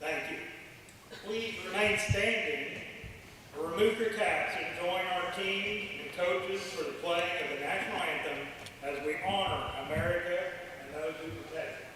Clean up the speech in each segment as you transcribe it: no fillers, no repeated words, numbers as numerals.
Thank you. Please remain standing or remove your caps and join our team and coaches for the playing of the national anthem as we honor America and those who protect it.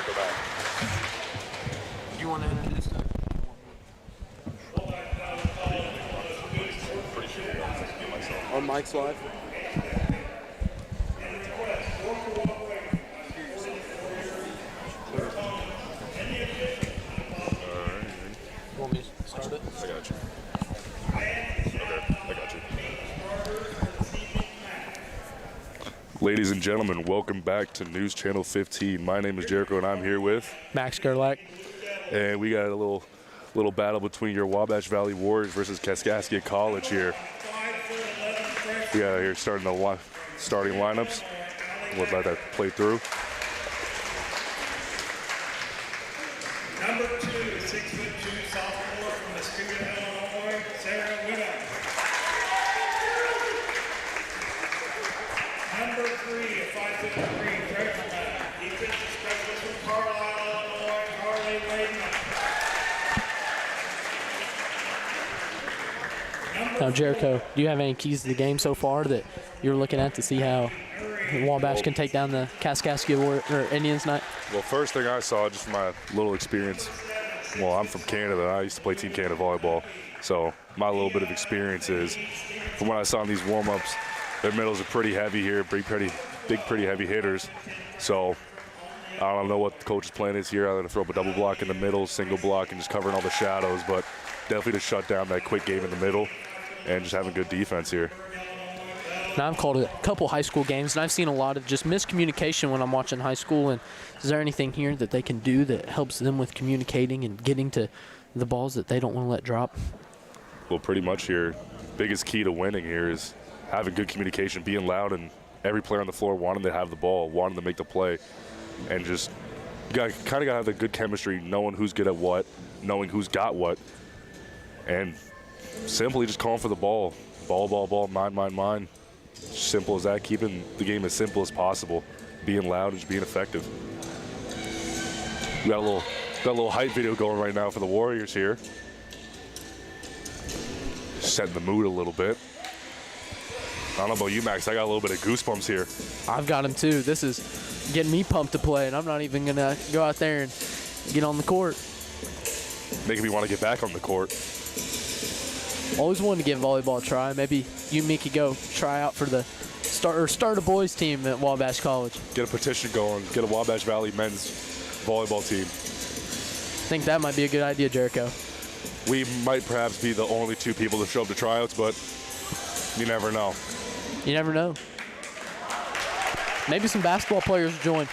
Go back. Do you want to enter this? Are mics live? You want me to start it? I got you. Okay, I got you. Ladies and gentlemen, welcome back to News Channel 15. My name is Jericho, and I'm here with Max Gerlach. And we got a little battle between your Wabash Valley Warriors versus Kaskaskia College here. We got here starting lineups. We'll let that play through. Number 2, 6'2" sophomore from Muskegon, Illinois, Sarah Whittle. Number 3, a 5'3" freshman, defensive specialist from Carlisle, Illinois, Carly Layden. Now, Jericho, do you have any keys to the game so far that you're looking at to see how Wabash can take down the Kaskaskia Indians tonight? Well, first thing I saw, just from my little experience, well, I'm from Canada. I used to play Team Canada volleyball. So my little bit of experience is, from what I saw in these warm-ups, their middles are pretty heavy here, pretty heavy hitters. So I don't know what the coach's plan is here. I'm going to throw up a double block in the middle, single block, and just covering all the shadows. But definitely to shut down that quick game in the middle and just having good defense here. Now, I've called a couple high school games, and I've seen a lot of just miscommunication when I'm watching high school. And is there anything here that they can do that helps them with communicating and getting to the balls that they don't want to let drop? Well, pretty much here, biggest key to winning here is having good communication, being loud, and every player on the floor wanting to have the ball, wanting to make the play, and just kind of got to have the good chemistry, knowing who's good at what, knowing who's got what, and simply just calling for the ball. Ball, mine. Simple as that, keeping the game as simple as possible, being loud and just being effective. We got a little hype video going right now for the Warriors here. Setting the mood a little bit. I don't know about you, Max. I got a little bit of goosebumps here. I've got them too. This is getting me pumped to play, and I'm not even going to go out there and get on the court. Making me want to get back on the court. Always wanted to give volleyball a try. Maybe you and me could go try out for the start a boys team at Wabash College. Get a petition going. Get a Wabash Valley men's volleyball team. I think that might be a good idea, Jericho. We might perhaps be the only two people to show up to tryouts, but you never know. You never know. Maybe some basketball players join.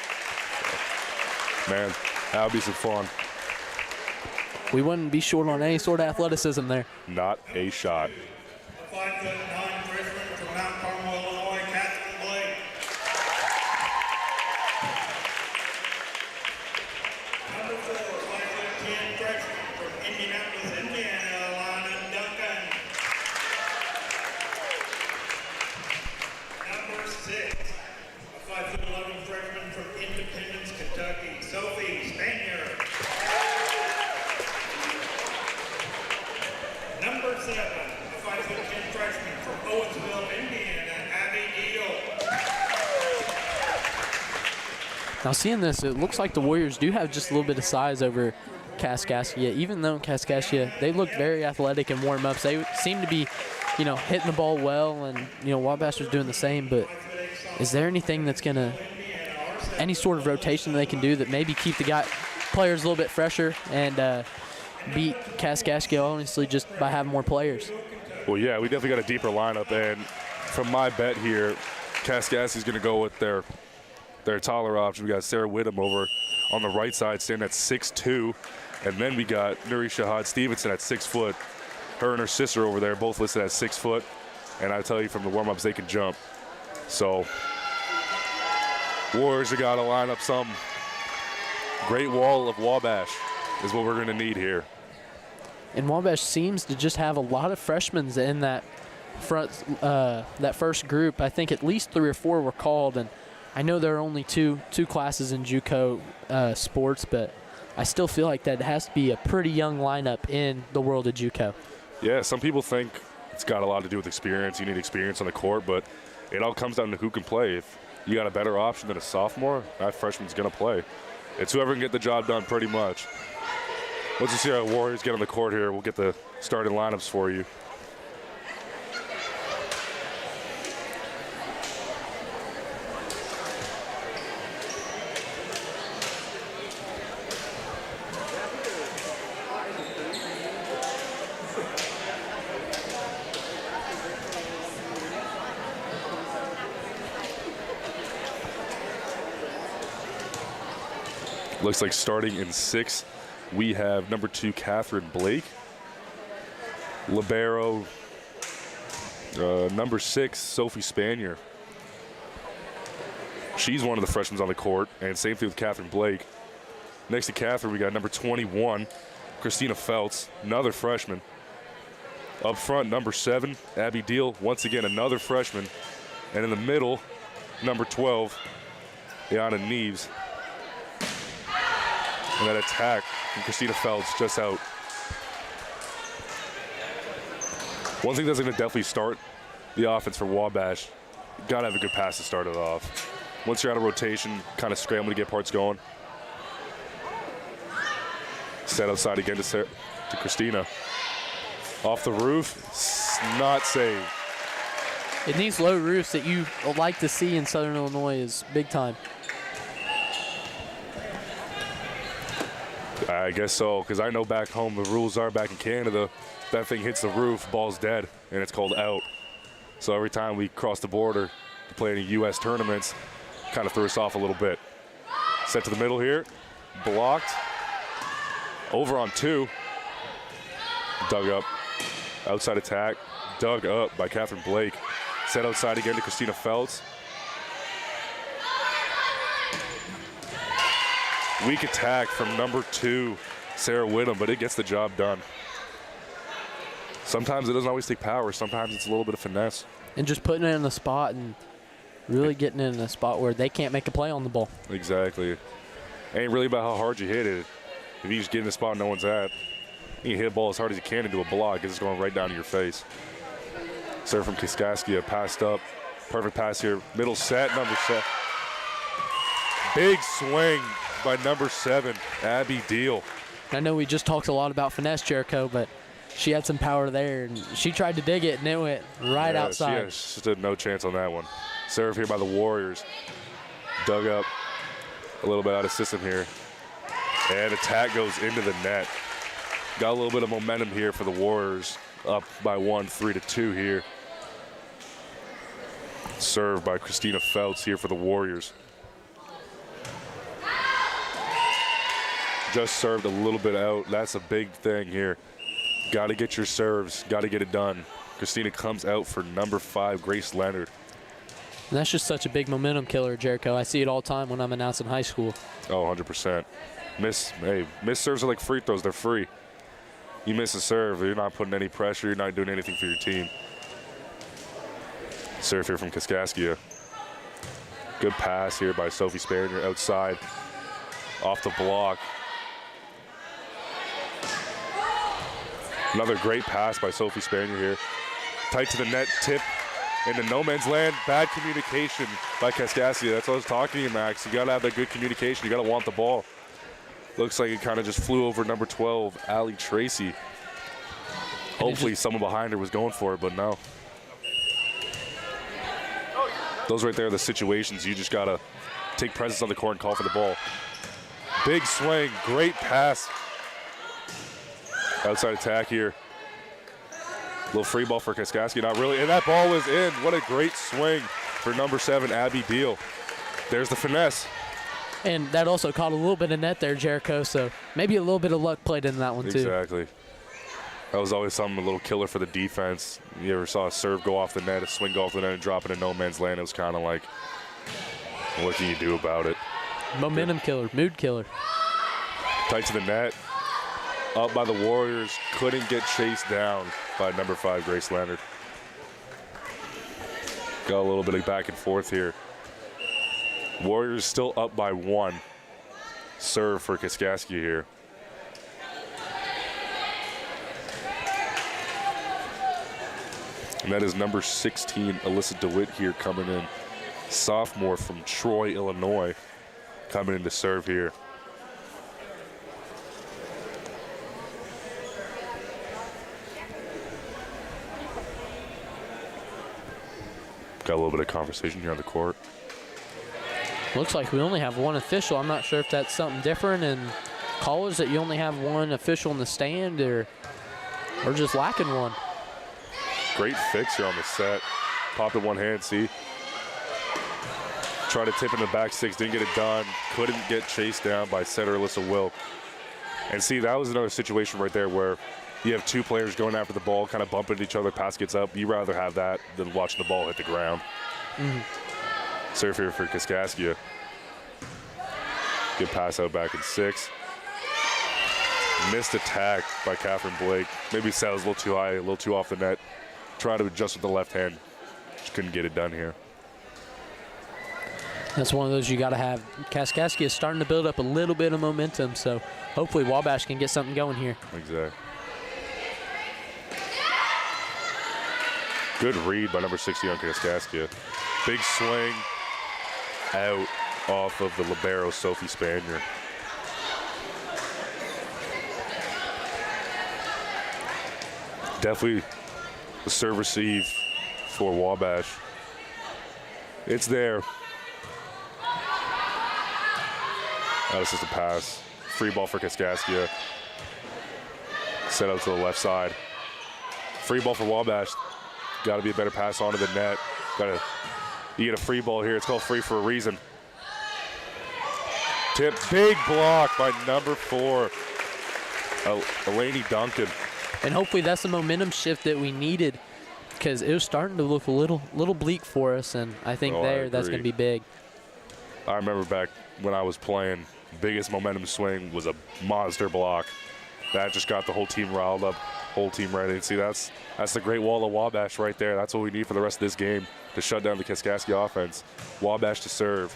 Man, that would be some fun. We wouldn't be short on any sort of athleticism there. Not a shot. 5'9" freshman from Mount Carmel, Illinois, Catherine Blake. Number 4, 5'10" freshman from Indianapolis, Indiana, Lana Duncan. Number 6, a 5'11" freshman from Independence, Kentucky, Sophie Spanier. Number 7, Now seeing this, it looks like the Warriors do have just a little bit of size over Kaskaskia. Even though Kaskaskia, they looked very athletic in warm-ups. They seem to be, hitting the ball well, and, Wabash was doing the same. But is there anything that's going to, any sort of rotation they can do that maybe keep the players a little bit fresher and beat Kaskaskia, honestly, just by having more players? Well, yeah, we definitely got a deeper lineup, and from my bet here, Kaskaskia's going to go with their taller option. We got Sarah Whittam over on the right side, standing at 6'2", and then we got Nuri Shahad Stevenson at 6 foot. Her and her sister over there, both listed at 6 foot, and I tell you from the warm-ups, they can jump. So Warriors have got to line up some great wall of Wabash is what we're going to need here. And Wabash seems to just have a lot of freshmen in that that first group. I think at least 3 or 4 were called, and I know there are only two classes in JUCO sports, but I still feel like that has to be a pretty young lineup in the world of JUCO. Yeah, some people think it's got a lot to do with experience. You need experience on the court, but it all comes down to who can play. If you got a better option than a sophomore, that freshman's going to play. It's whoever can get the job done pretty much. Once you see our Warriors get on the court here, we'll get the starting lineups for you. Looks like starting in 6, we have number 2, Catherine Blake. Libero, number 6, Sophie Spanier. She's one of the freshmen on the court, and same thing with Catherine Blake. Next to Catherine, we got number 21, Christina Feltz, another freshman. Up front, number 7, Abby Deal, once again another freshman. And in the middle, number 12, Iana Neves. And that attack from Christina Feltz just out. One thing that's going to definitely start the offense for Wabash, got to have a good pass to start it off. Once you're out of rotation, kind of scramble to get parts going. Set outside again to Christina. Off the roof, not saved. And these low roofs that you like to see in Southern Illinois is big time. I guess so, because I know back home the rules are back in Canada, that thing hits the roof, ball's dead, and it's called out. So every time we cross the border to play any U.S. tournaments, kind of threw us off a little bit. Set to the middle here, blocked. Over on 2, dug up. Outside attack, dug up by Catherine Blake. Set outside again to Christina Feltz. Weak attack from number 2, Sarah Whittam, but it gets the job done. Sometimes it doesn't always take power. Sometimes it's a little bit of finesse. And just putting it in the spot and really getting it in a spot where they can't make a play on the ball. Exactly. Ain't really about how hard you hit it. If you just get in a spot no one's at, you can hit a ball as hard as you can into a block because it's going right down to your face. Serve from Kaskaskia, passed up. Perfect pass here. Middle set, number 7. Big swing by number 7, Abby Deal. I know we just talked a lot about finesse, Jericho, but she had some power there, and she tried to dig it, and it went right outside. She stood no chance on that one. Serve here by the Warriors. Dug up a little bit out of system here. And attack goes into the net. Got a little bit of momentum here for the Warriors. Up by 1, 3-2 here. Served by Christina Feltz here for the Warriors. Just served a little bit out. That's a big thing here. Got to get your serves. Got to get it done. Christina comes out for number 5, Grace Leonard. And that's just such a big momentum killer, Jericho. I see it all the time when I'm announcing high school. Oh, 100%. Miss serves are like free throws. They're free. You miss a serve, you're not putting any pressure. You're not doing anything for your team. Serve here from Kaskaskia. Good pass here by Sophie Spanier outside. Off the block. Another great pass by Sophie Spanier here. Tight to the net, tip into no man's land. Bad communication by Kaskaskia. That's what I was talking to you, Max. You got to have that good communication. You got to want the ball. Looks like it kind of just flew over number 12, Allie Tracy. Hopefully someone behind her was going for it, but no. Those right there are the situations you just got to take presence on the court and call for the ball. Big swing, great pass. Outside attack here. Little free ball for Kaskaskia, not really. And that ball was in. What a great swing for number 7, Abby Beal. There's the finesse. And that also caught a little bit of net there, Jericho, so maybe a little bit of luck played in that one, too. Exactly. That was always something, a little killer for the defense. You ever saw a serve go off the net, a swing go off the net, and drop it in no man's land? It was kind of like, what can you do about it? Momentum killer, mood killer. Tight to the net. Up by the Warriors. Couldn't get chased down by number 5, Grace Leonard. Got a little bit of back and forth here. Warriors still up by 1. Serve for Kaskaskia here. And that is number 16, Alyssa DeWitt here coming in. Sophomore from Troy, Illinois, coming in to serve here. Got a little bit of conversation here on the court. Looks like we only have one official. I'm not sure if that's something different in college, that you only have one official in the stand, or just lacking one. Great fix here on the set. Popped in one hand, see? Tried to tip in the back 6, didn't get it done. Couldn't get chased down by setter Alyssa Wilk. And see, that was another situation right there where you have 2 players going after the ball, kind of bumping into each other, pass gets up. You'd rather have that than watching the ball hit the ground. Serve here for Kaskaskia. Good pass out back in 6. Missed attack by Catherine Blake. Maybe set was a little too high, a little too off the net. Trying to adjust with the left hand. Just couldn't get it done here. That's one of those you got to have. Kaskaskia is starting to build up a little bit of momentum, so hopefully Wabash can get something going here. Exactly. Good read by number 60 on Kaskaskia. Big swing out off of the libero, Sophie Spanier. Definitely the serve receive for Wabash. It's there. That was just a pass. Free ball for Kaskaskia. Set out to the left side. Free ball for Wabash. Got to be a better pass onto the net. You get a free ball here. It's called free for a reason. Tip, big block by number 4, Elaney Duncan. And hopefully that's the momentum shift that we needed, because it was starting to look a little bleak for us, and I think that's going to be big. I remember back when I was playing, biggest momentum swing was a monster block. That just got the whole team riled up, whole team ready. And see, that's the great wall of Wabash right there. That's what we need for the rest of this game to shut down the Kaskaskia offense. Wabash to serve.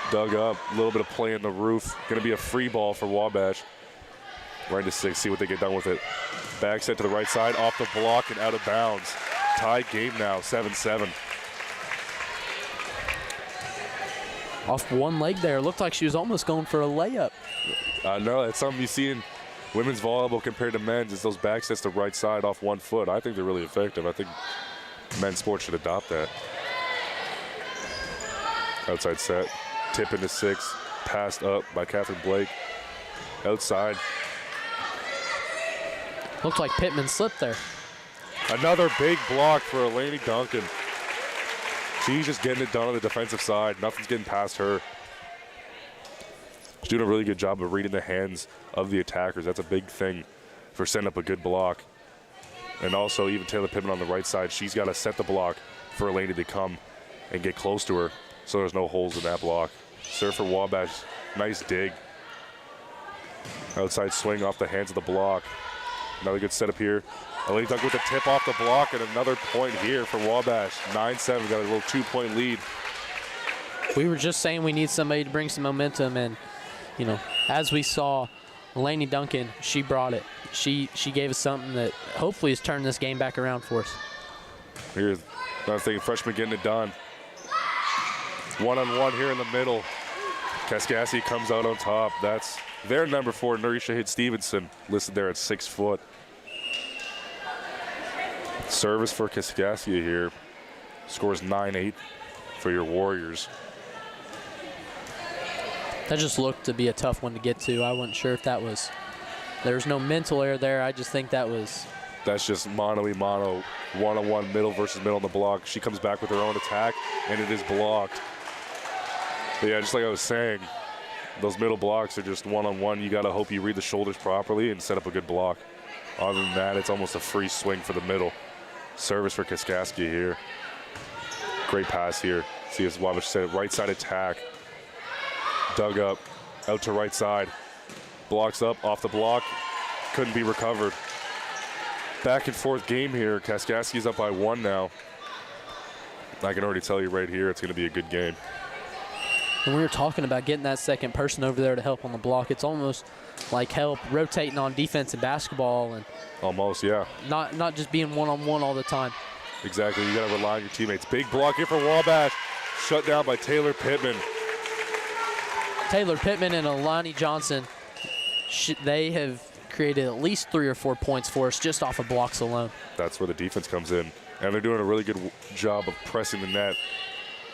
Dug up, a little bit of play in the roof. Going to be a free ball for Wabash. Right to 6, see what they get done with it. Back set to the right side, off the block and out of bounds. Tied game now, 7-7. Off one leg there. Looked like she was almost going for a layup. No, it's something you see in women's volleyball compared to men's, is those back sets to right side off 1 foot. I think they're really effective. I think men's sports should adopt that. Outside set, tip into 6, passed up by Catherine Blake. Outside. Looked like Pittman slipped there. Another big block for Elaney Duncan. She's just getting it done on the defensive side. Nothing's getting past her. She's doing a really good job of reading the hands of the attackers. That's a big thing for setting up a good block. And also, even Taylor Pittman on the right side, she's got to set the block for Elaney to come and get close to her so there's no holes in that block. Serve for Wabash. Nice dig. Outside swing off the hands of the block. Another good setup here. Elaney Duncan with a tip off the block, and another point here for Wabash. 9-7, got a little 2-point lead. We were just saying we need somebody to bring some momentum, and, you know, as we saw, Elaney Duncan, she brought it. She gave us something that hopefully has turned this game back around for us. Here's Another thing, freshman getting it done. One-on-one here in the middle. Kaskaskia comes out on top. That's their number 4, Narisha Hitt Stevenson, listed there at 6 foot. Service for Kaskaskia here. Scores 9-8 for your Warriors. That just looked to be a tough one to get to. I wasn't sure if that was, there was no mental error there. I just think that was. That's just mano-y-mano, one-on-one, middle versus middle on the block. She comes back with her own attack, and it is blocked. But yeah, just like I was saying, those middle blocks are just one-on-one. You got to hope you read the shoulders properly and set up a good block. Other than that, it's almost a free swing for the middle. Service for Kaskaskia here. Great pass here. See, as Wabash said, right side attack. Dug up, out to right side. Blocks up, off the block. Couldn't be recovered. Back and forth game here. Kaskaskia's up by 1 now. I can already tell you right here it's going to be a good game. And we were talking about getting that second person over there to help on the block. It's almost like help rotating on defense in basketball and Almost, yeah. not just being one-on-one all the time. Exactly. You got to rely on your teammates. Big block here for Wabash. Shut down by Taylor Pittman. Taylor Pittman and Alani Johnson, they have created at least 3 or 4 points for us just off of blocks alone. That's where the defense comes in. And they're doing a really good job of pressing the net.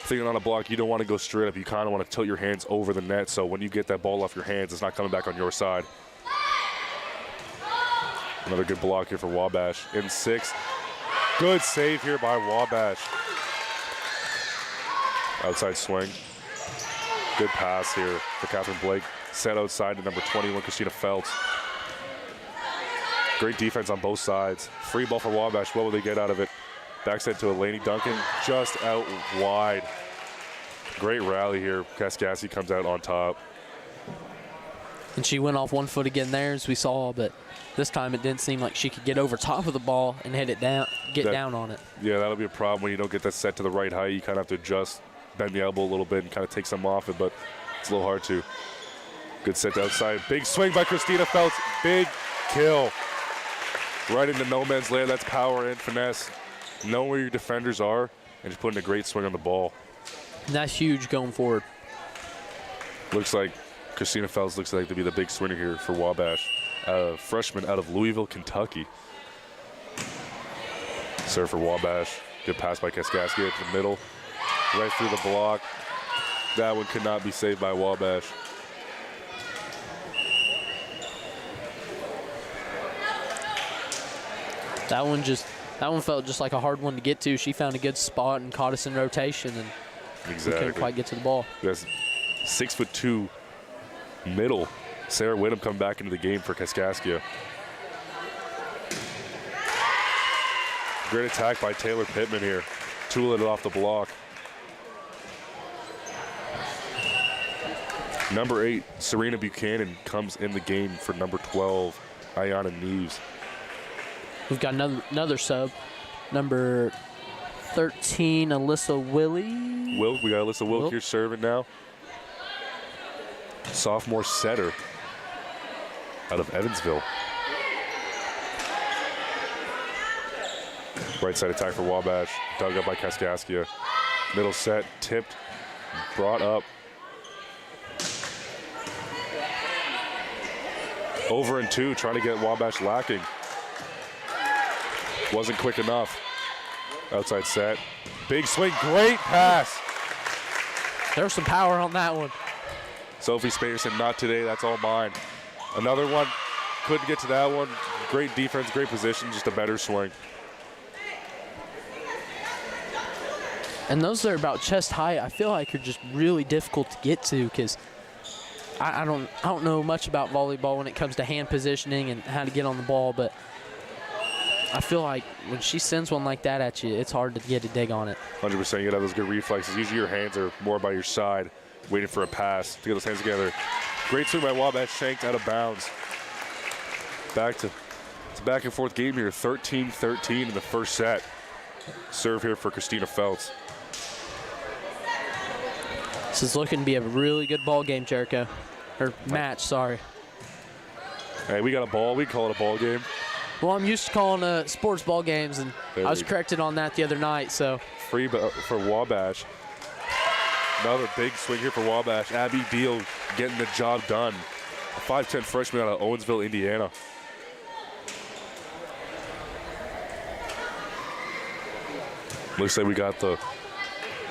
Thinking on a block, you don't want to go straight up. You kind of want to tilt your hands over the net, so when you get that ball off your hands, it's not coming back on your side. Another good block here for Wabash. In 6. Good save here by Wabash. Outside swing. Good pass here for Catherine Blake. Set outside to number 21, Christina Feltz. Great defense on both sides. Free ball for Wabash. What will they get out of it? Backside to Elaney Duncan, just out wide. Great rally here. Kaskaskia comes out on top. And she went off 1 foot again there, as we saw, but this time it didn't seem like she could get over top of the ball and hit it down, down on it. Yeah, that'll be a problem when you don't get that set to the right height. You kind of have to adjust, bend the elbow a little bit and kind of take some off it, but it's a little hard to. Good set to outside. Big swing by Christina Feltz. Big kill. Right into no man's land. That's power and finesse. Know where your defenders are and just putting a great swing on the ball. And that's huge going forward. Looks like Christina Feltz looks like to be the big swinger here for Wabash. Freshman out of Louisville, Kentucky. Serve for Wabash. Good pass by Kaskaskia to the middle. Right through the block. That one could not be saved by Wabash. That one felt just like a hard one to get to. She found a good spot and caught us in rotation, and we couldn't quite get to the ball. That's 6'2" middle. Sarah Whittam coming back into the game for Kaskaskia. Great attack by Taylor Pittman here. Tool it off the block. Number 8, Serena Buchanan comes in the game for number 12, Ayana Neves. We've got another sub, number 13, Alyssa Willie. Wilk, we got Alyssa Wilk here serving now. Sophomore setter out of Evansville. Right side attack for Wabash, dug up by Kaskaskia. Middle set, tipped, brought up. Over and 2, trying to get Wabash lacking. Wasn't quick enough. Outside set. Big swing, great pass. There's some power on that one. Sophie Spaderson, not today, that's all mine. Another one, couldn't get to that one. Great defense, great position, just a better swing. And those that are about chest high, I feel like are just really difficult to get to, because I don't know much about volleyball when it comes to hand positioning and how to get on the ball, but I feel like when she sends one like that at you, it's hard to get a dig on it. 100%, you gotta have those good reflexes. Usually your hands are more by your side, waiting for a pass to get those hands together. Great swing by Wabash, shanked out of bounds. It's a back and forth game here, 13-13 in the first set. Serve here for Christina Feltz. This is looking to be a really good ball game, Jericho. Or match, sorry. Hey, we got a ball. We call it a ball game. Well, I'm used to calling sports ball games, and I was corrected on that the other night. So Free for Wabash. Another big swing here for Wabash. Abby Beal getting the job done. A 5'10" freshman out of Owensville, Indiana. Looks like we got the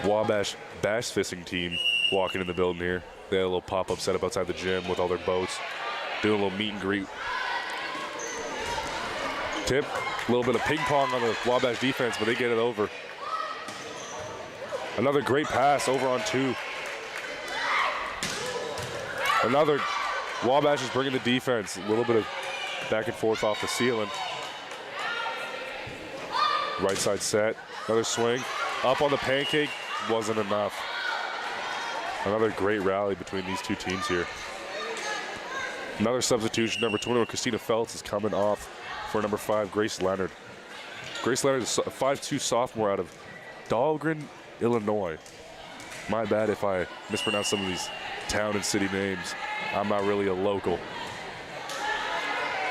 Wabash bash fisting team walking in the building here. They had a little pop-up setup outside the gym with all their boats, doing a little meet and greet. Tip, a little bit of ping pong on the Wabash defense, but they get it over. Another great pass over on 2. Another, Wabash is bringing the defense. A little bit of back and forth off the ceiling. Right side set, another swing. Up on the pancake, wasn't enough. Another great rally between these two teams here. Another substitution, number 21, Christina Feltz is coming off for number 5, Grace Leonard. Grace Leonard is a 5'2" sophomore out of Dahlgren, Illinois. My bad if I mispronounce some of these town and city names. I'm not really a local.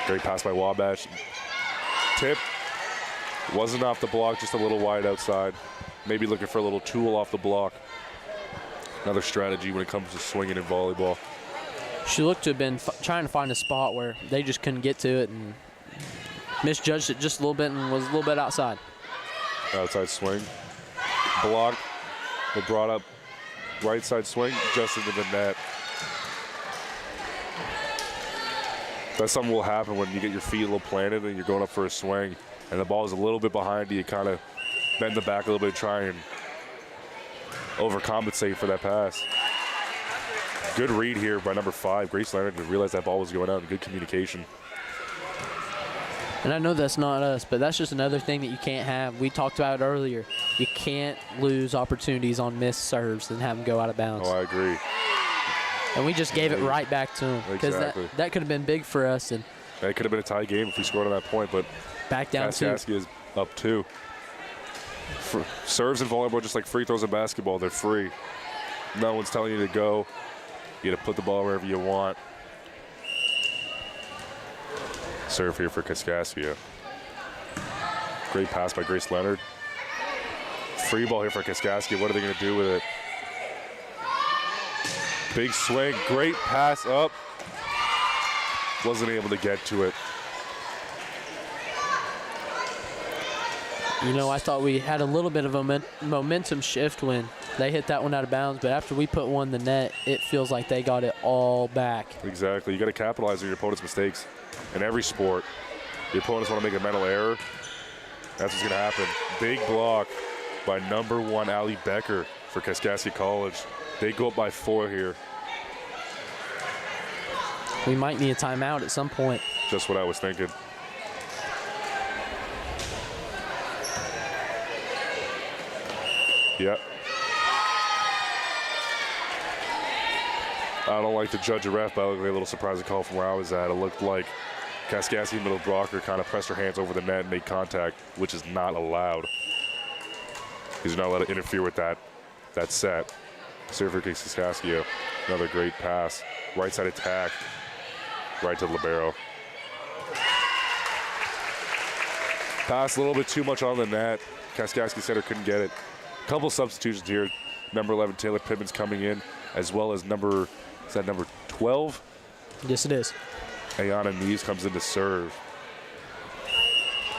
Great pass by Wabash. Tip. Wasn't off the block, just a little wide outside. Maybe looking for a little tool off the block. Another strategy when it comes to swinging in volleyball. She looked to have been trying to find a spot where they just couldn't get to it and misjudged it just a little bit and was a little bit outside. Outside swing. Block. But brought up right side swing just into the net. That's something will happen when you get your feet a little planted and you're going up for a swing and the ball is a little bit behind you. You kind of bend the back a little bit and try and overcompensate for that pass. Good read here by number 5, Grace Leonard, to realize that ball was going out and good communication. And I know that's not us, but that's just another thing that you can't have. We talked about it earlier. You can't lose opportunities on missed serves and have them go out of bounds. Oh, I agree. And we just gave it right back to them. Because that could have been big for us. And that could have been a tie game if we scored on that point, but back down Kaskaskia is up 2. Serves in volleyball, just like free throws in basketball, they're free. No one's telling you to go. You got to put the ball wherever you want. Serve here for Kaskaskia. Great pass by Grace Leonard. Free ball here for Kaskaskia. What are they going to do with it? Big swing, great pass up. Wasn't able to get to it. You know, I thought we had a little bit of a momentum shift when they hit that one out of bounds, but after we put one in the net, it feels like they got it all back. Exactly. You got to capitalize on your opponent's mistakes. In every sport, your opponents want to make a mental error. That's what's going to happen. Big block by number 1, Allie Becker for Kaskaskia College. They go up by 4 here. We might need a timeout at some point. Just what I was thinking. Yep. I don't like to judge a ref, but I looked like a little surprising call from where I was at. It looked like Kaskaskia middle blocker kind of pressed her hands over the net and made contact, which is not allowed. He's not allowed to interfere with that set. Serve for Kaskaskia. Another great pass. Right side attack. Right to the libero. Pass a little bit too much on the net. Kaskaskia center couldn't get it. Couple substitutions here. Number 11, Taylor Pittman's coming in, as well as number 12? Yes, it is. Ayana Neves comes in to serve.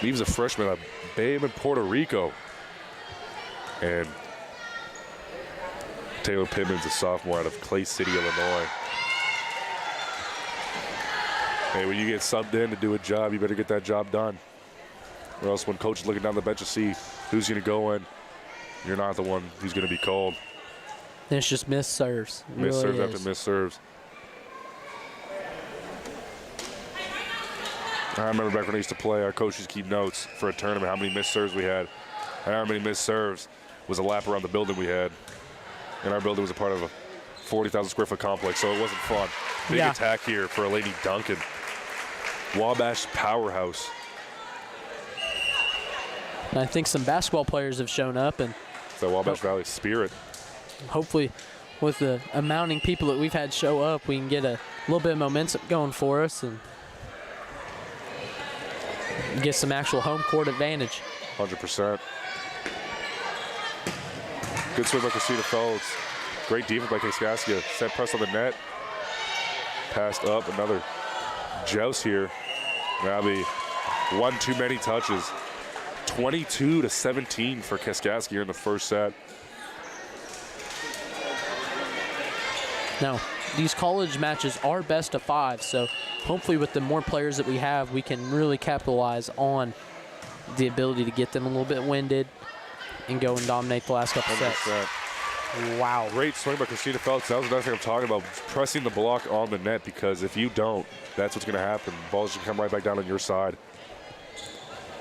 Neves a freshman out of Bayman, Puerto Rico. And Taylor Pittman's a sophomore out of Clay City, Illinois. Hey, when you get subbed in to do a job, you better get that job done. Or else when coach is looking down the bench to see who's going to go in, you're not the one who's going to be called. And it's just missed serves. Missed serves after missed serves. I remember back when I used to play, our coaches keep notes for a tournament, how many missed serves we had. And how many missed serves was a lap around the building we had. And our building was a part of a 40,000 square foot complex, so it wasn't fun. Big attack here for Eleni Duncan. Wabash powerhouse. And I think some basketball players have shown up. And the Wabash Valley spirit. Hopefully, with the amounting people that we've had show up, we can get a little bit of momentum going for us. And get some actual home court advantage. 100%. Good swing by Christina Feltz. Great defense by Kaskaskia. Set press on the net. Passed up. Another joust here. That'll be one too many touches. 22-17 for Kaskaskia in the first set. Now, these college matches are best of 5, so hopefully with the more players that we have, we can really capitalize on the ability to get them a little bit winded and go and dominate the last couple sets. Wow. Great swing by Christina Feltz. That was another thing I'm talking about, pressing the block on the net, because if you don't, that's what's going to happen. Ball's going to come right back down on your side.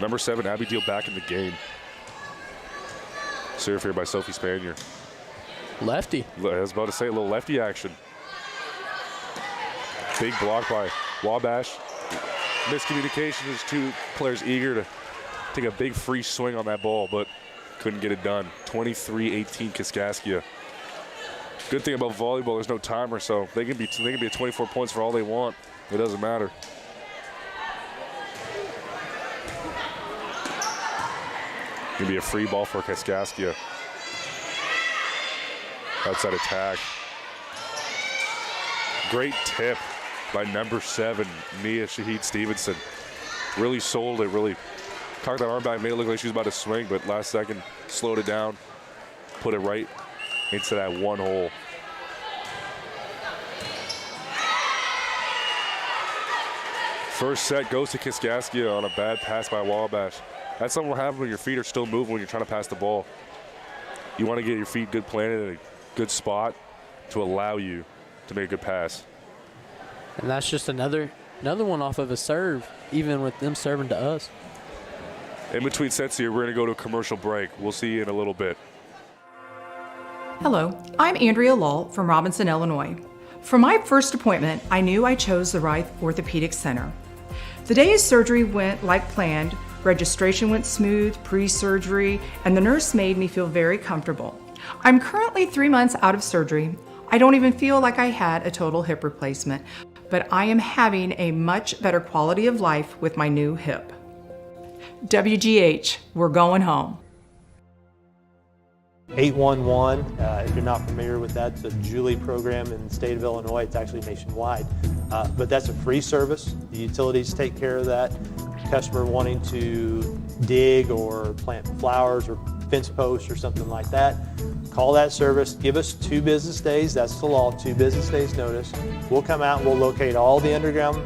Number 7, Abby Deal back in the game. Serve here by Sophie Spanier. Lefty. I was about to say a little lefty action. Big block by Wabash. Miscommunication. There's 2 players eager to take a big free swing on that ball, but couldn't get it done. 23-18 Kaskaskia. Good thing about volleyball, there's no timer, so they can be at 24 points for all they want. It doesn't matter. Gonna be a free ball for Kaskaskia. Outside attack. Great tip by number 7, Nia Shahid Stevenson. Really sold it, really cocked that arm back, made it look like she was about to swing, but last second slowed it down, put it right into that one hole. First set goes to Kaskaskia on a bad pass by Wabash. That's something will happen when your feet are still moving when you're trying to pass the ball. You want to get your feet good planted in a good spot to allow you to make a good pass. And that's just another one off of a serve, even with them serving to us. In between sets here, we're going to go to a commercial break. We'll see you in a little bit. Hello, I'm Andrea Lull from Robinson, Illinois. For my first appointment, I knew I chose the right orthopedic center. The day his surgery went like planned, registration went smooth, pre-surgery, and the nurse made me feel very comfortable. I'm currently 3 months out of surgery. I don't even feel like I had a total hip replacement, but I am having a much better quality of life with my new hip. WGH, we're going home. 811, if you're not familiar with that, it's a Julie program in the state of Illinois. It's actually nationwide, but that's a free service. The utilities take care of that. Customer wanting to dig or plant flowers or fence posts or something like that, call that service, give us 2 business days, that's the law, 2 business days notice. We'll come out and we'll locate all the underground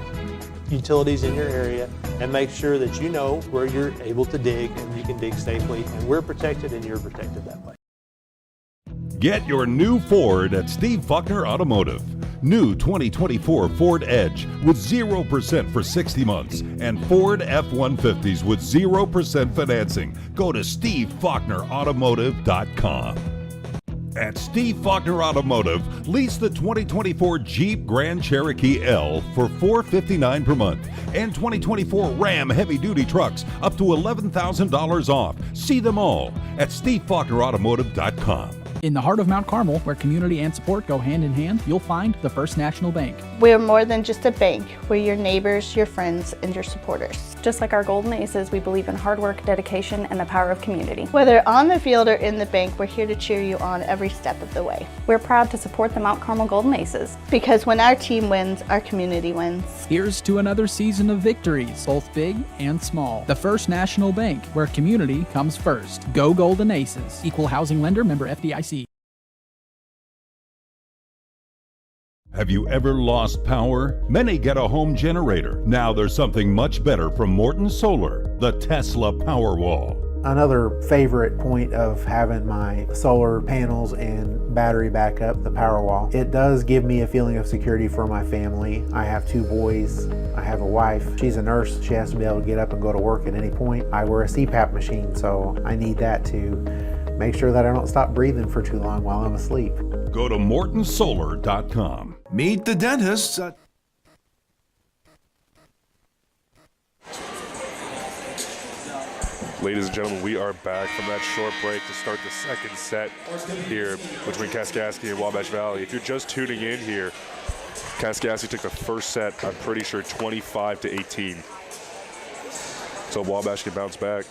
utilities in your area and make sure that you know where you're able to dig and you can dig safely, and we're protected and you're protected that way. Get your new Ford at Steve Faulkner Automotive. New 2024 Ford Edge with 0% for 60 months and Ford F-150s with 0% financing. Go to SteveFaulknerAutomotive.com. At Steve Faulkner Automotive, lease the 2024 Jeep Grand Cherokee L for $459 per month and 2024 Ram heavy-duty trucks up to $11,000 off. See them all at SteveFaulknerAutomotive.com. In the heart of Mount Carmel, where community and support go hand in hand, you'll find the First National Bank. We're more than just a bank. We're your neighbors, your friends, and your supporters. Just like our Golden Aces, we believe in hard work, dedication, and the power of community. Whether on the field or in the bank, we're here to cheer you on every step of the way. We're proud to support the Mount Carmel Golden Aces. Because when our team wins, our community wins. Here's to another season of victories, both big and small. The First National Bank, where community comes first. Go Golden Aces. Equal housing lender, member FDIC. Have you ever lost power? Many get a home generator. Now there's something much better from Morton Solar, the Tesla Powerwall. Another favorite point of having my solar panels and battery backup, the Powerwall. It does give me a feeling of security for my family. I have 2 boys. I have a wife. She's a nurse. She has to be able to get up and go to work at any point. I wear a CPAP machine, so I need that to make sure that I don't stop breathing for too long while I'm asleep. Go to MortonSolar.com. Meet the dentists. Ladies and gentlemen, we are back from that short break to start the second set here between Kaskaskia and Wabash Valley. If you're just tuning in here, Kaskaskia took the first set, I'm pretty sure 25-18. So Wabash can bounce back.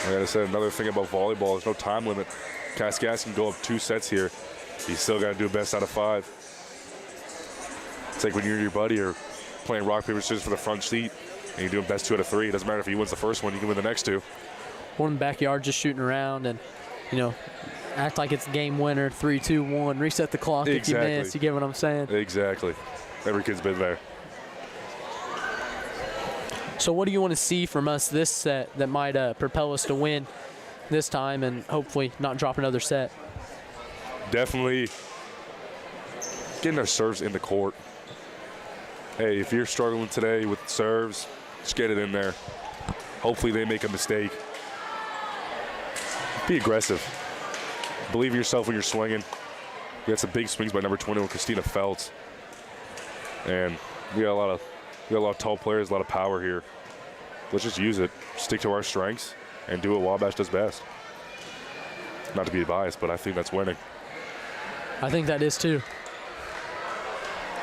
Like I said, another thing about volleyball, there's no time limit. Kaskaskia can go up 2 sets here. You still got to do best out of 5. It's like when you and your buddy are playing rock, paper, scissors for the front seat, and you're doing best 2 out of 3. It doesn't matter if he wins the first one, you can win the next 2. Or in the backyard just shooting around and, you know, act like it's a game winner, 3, 2, 1, reset the clock if you miss. You get what I'm saying? Exactly. Every kid's been there. So what do you want to see from us this set that might propel us to win this time and hopefully not drop another set? Definitely getting our serves in the court. Hey, if you're struggling today with serves, just get it in there. Hopefully they make a mistake. Be aggressive. Believe in yourself when you're swinging. We got some big swings by number 21, Christina Feltz. And we got a lot of tall players, a lot of power here. Let's just use it, stick to our strengths, and do what Wabash does best. Not to be biased, but I think that's winning. I think that is too.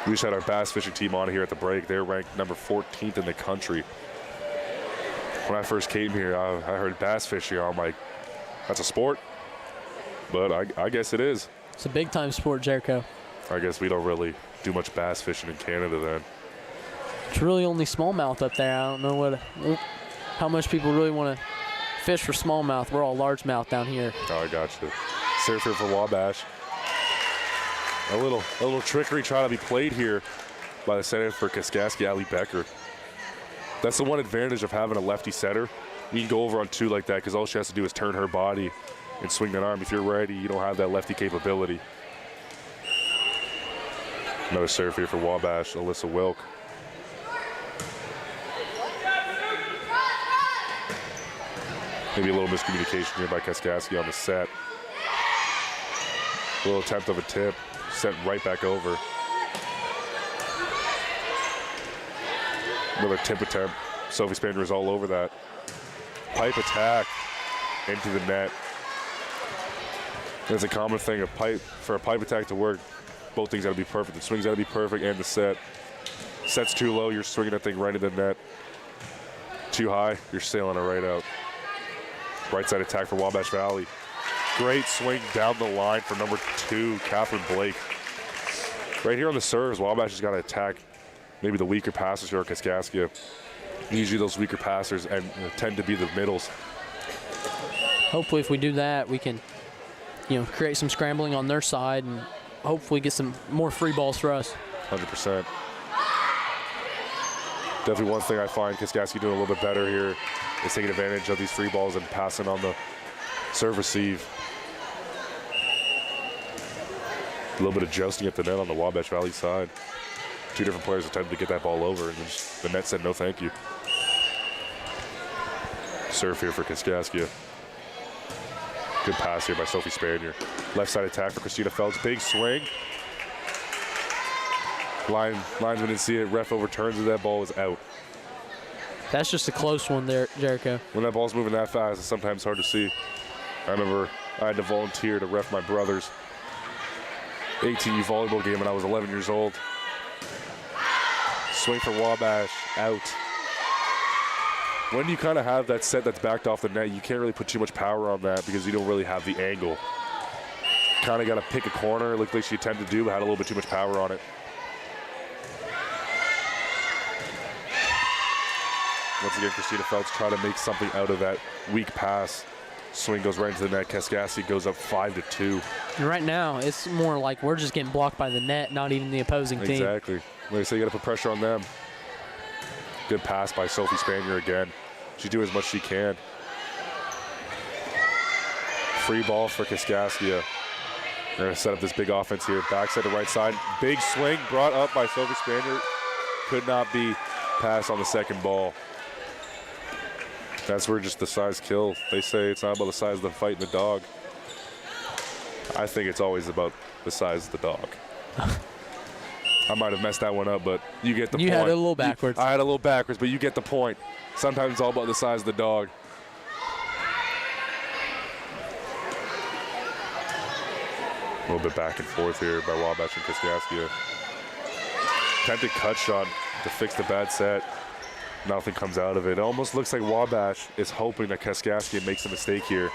We just had our bass fishing team on here at the break. They're ranked number 14th in the country. When I first came here, I heard bass fishing. I'm like, that's a sport? But I guess it is. It's a big time sport, Jericho. I guess we don't really do much bass fishing in Canada then. It's really only smallmouth up there. I don't know how much people really want to fish for smallmouth. We're all largemouth down here. Oh, I got you. Surfer for Wabash. A little trickery trying to be played here by the center for Kaskaskia, Ali Becker. That's the one advantage of having a lefty setter. You can go over on 2 like that because all she has to do is turn her body and swing that arm. If you're ready, you don't have that lefty capability. Another serve here for Wabash, Alyssa Wilk. Maybe a little miscommunication here by Kaskaskia on the set. A little attempt of a tip, sent right back over. Another tip attempt. Sophie Spanier is all over that. Pipe attack into the net. It's a common thing, for a pipe attack to work, both things got to be perfect. The swing's got to be perfect and the set. Set's too low, you're swinging that thing right in the net. Too high, you're sailing it right out. Right side attack for Wabash Valley. Great swing down the line for number 2, Catherine Blake. Right here on the serves, Wabash has got to attack maybe the weaker passers here at Kaskaskia. Usually those weaker passers and tend to be the middles. Hopefully if we do that, we can, you know, create some scrambling on their side and hopefully get some more free balls for us. 100%. Definitely one thing I find Kaskaskia doing a little bit better here is taking advantage of these free balls and passing on the serve receive. A little bit of jousting at the net on the Wabash Valley side. 2 different players attempted to get that ball over, and the net said no thank you. Serve here for Kaskaskia. Good pass here by Sophie Spanier. Left side attack for Christina Feltz. Big swing. Linesman didn't see it. Ref overturns it. That ball is out. That's just a close one there, Jericho. When that ball's moving that fast, it's sometimes hard to see. I remember I had to volunteer to ref my brother's 18U volleyball game when I was 11 years old. Swing for Wabash, out. When you kind of have that set that's backed off the net, you can't really put too much power on that because you don't really have the angle. Kind of got to pick a corner, looked like she attempted to do, but had a little bit too much power on it. Once again, Christina Feltz trying to make something out of that weak pass. Swing goes right into the net. Kaskaskia goes up 5-2. And right now, it's more like we're just getting blocked by the net, not even the opposing team. Exactly. Like I say, you got to put pressure on them. Good pass by Sophie Spanier again. She's doing as much as she can. Free ball for Kaskaskia. They're going to set up this big offense here. Backside to right side. Big swing brought up by Sophie Spanier. Could not be passed on the second ball. That's where just the size kills. They say it's not about the size of the fight and the dog. I think it's always about the size of the dog. I might have messed that one up, but you get the point. You had it a little backwards. I had a little backwards, but you get the point. Sometimes it's all about the size of the dog. A little bit back and forth here by Wabash and Kaskaskia. Attempted cut shot to fix the bad set. Nothing comes out of it. It almost looks like Wabash is hoping that Kaskaskia makes a mistake here.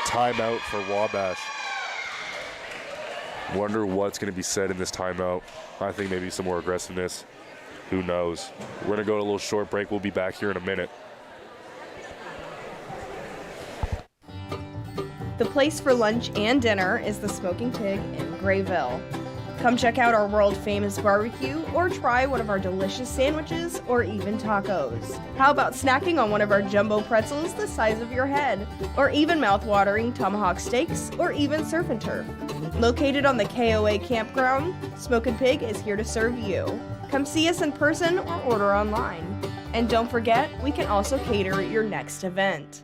Timeout for Wabash. Wonder what's going to be said in this timeout. I think maybe some more aggressiveness. Who knows? We're going to go to a little short break. We'll be back here in a minute. The place for lunch and dinner is the Smoking Pig in Grayville. Come check out our world-famous barbecue or try one of our delicious sandwiches or even tacos. How about snacking on one of our jumbo pretzels the size of your head? Or even mouth-watering tomahawk steaks or even surf and turf. Located on the KOA campground, Smokin' Pig is here to serve you. Come see us in person or order online. And don't forget, we can also cater your next event.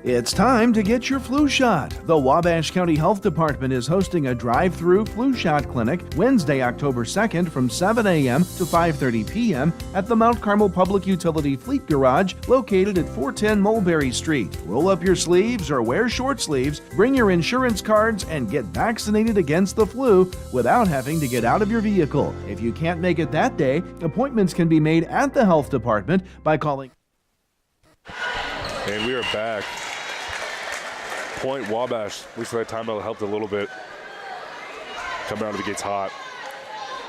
It's time to get your flu shot. The Wabash County Health Department is hosting a drive-through flu shot clinic Wednesday, October 2nd from 7 a.m. to 5:30 p.m. at the Mount Carmel Public Utility Fleet Garage located at 410 Mulberry Street. Roll up your sleeves or wear short sleeves, bring your insurance cards, and get vaccinated against the flu without having to get out of your vehicle. If you can't make it that day, appointments can be made at the Health Department by calling. And we are back. Point Wabash. At least that timeout helped a little bit. Coming out of the gates hot.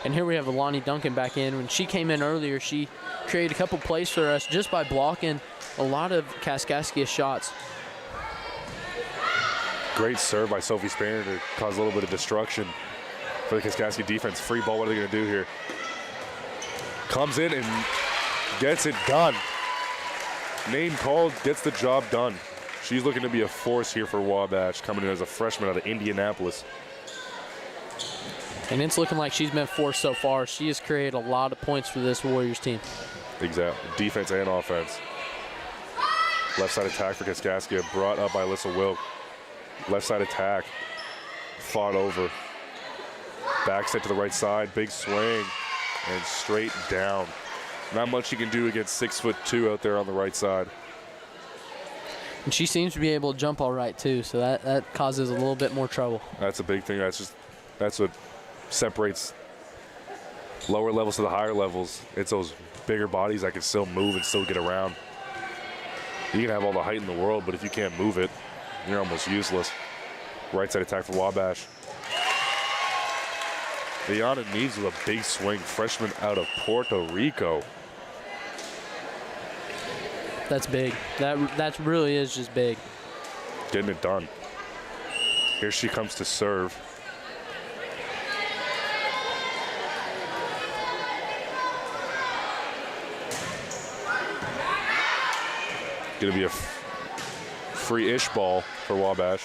And here we have Alani Duncan back in. When she came in earlier, she created a couple plays for us just by blocking a lot of Kaskaskia shots. Great serve by Sophie Spanner to cause a little bit of destruction for the Kaskaskia defense. Free ball, what are they going to do here? Comes in and gets it done. Name called, gets the job done. She's looking to be a force here for Wabash, coming in as a freshman out of Indianapolis. And it's looking like she's been forced so far. She has created a lot of points for this Warriors team. Exactly, defense and offense. Left side attack for Kaskaskia, brought up by Alyssa Wilk. Left side attack, fought over. Back set to the right side, big swing, and straight down. Not much you can do against 6'2" out there on the right side. And she seems to be able to jump all right too, so that causes a little bit more trouble. That's a big thing. That's what separates lower levels to the higher levels. It's those bigger bodies that can still move and still get around. You can have all the height in the world, but if you can't move it, you're almost useless. Right side attack for Wabash. Liana Neves with a big swing, freshman out of Puerto Rico. That's big. That really is just big. Getting it done. Here she comes to serve. Gonna be a free-ish ball for Wabash.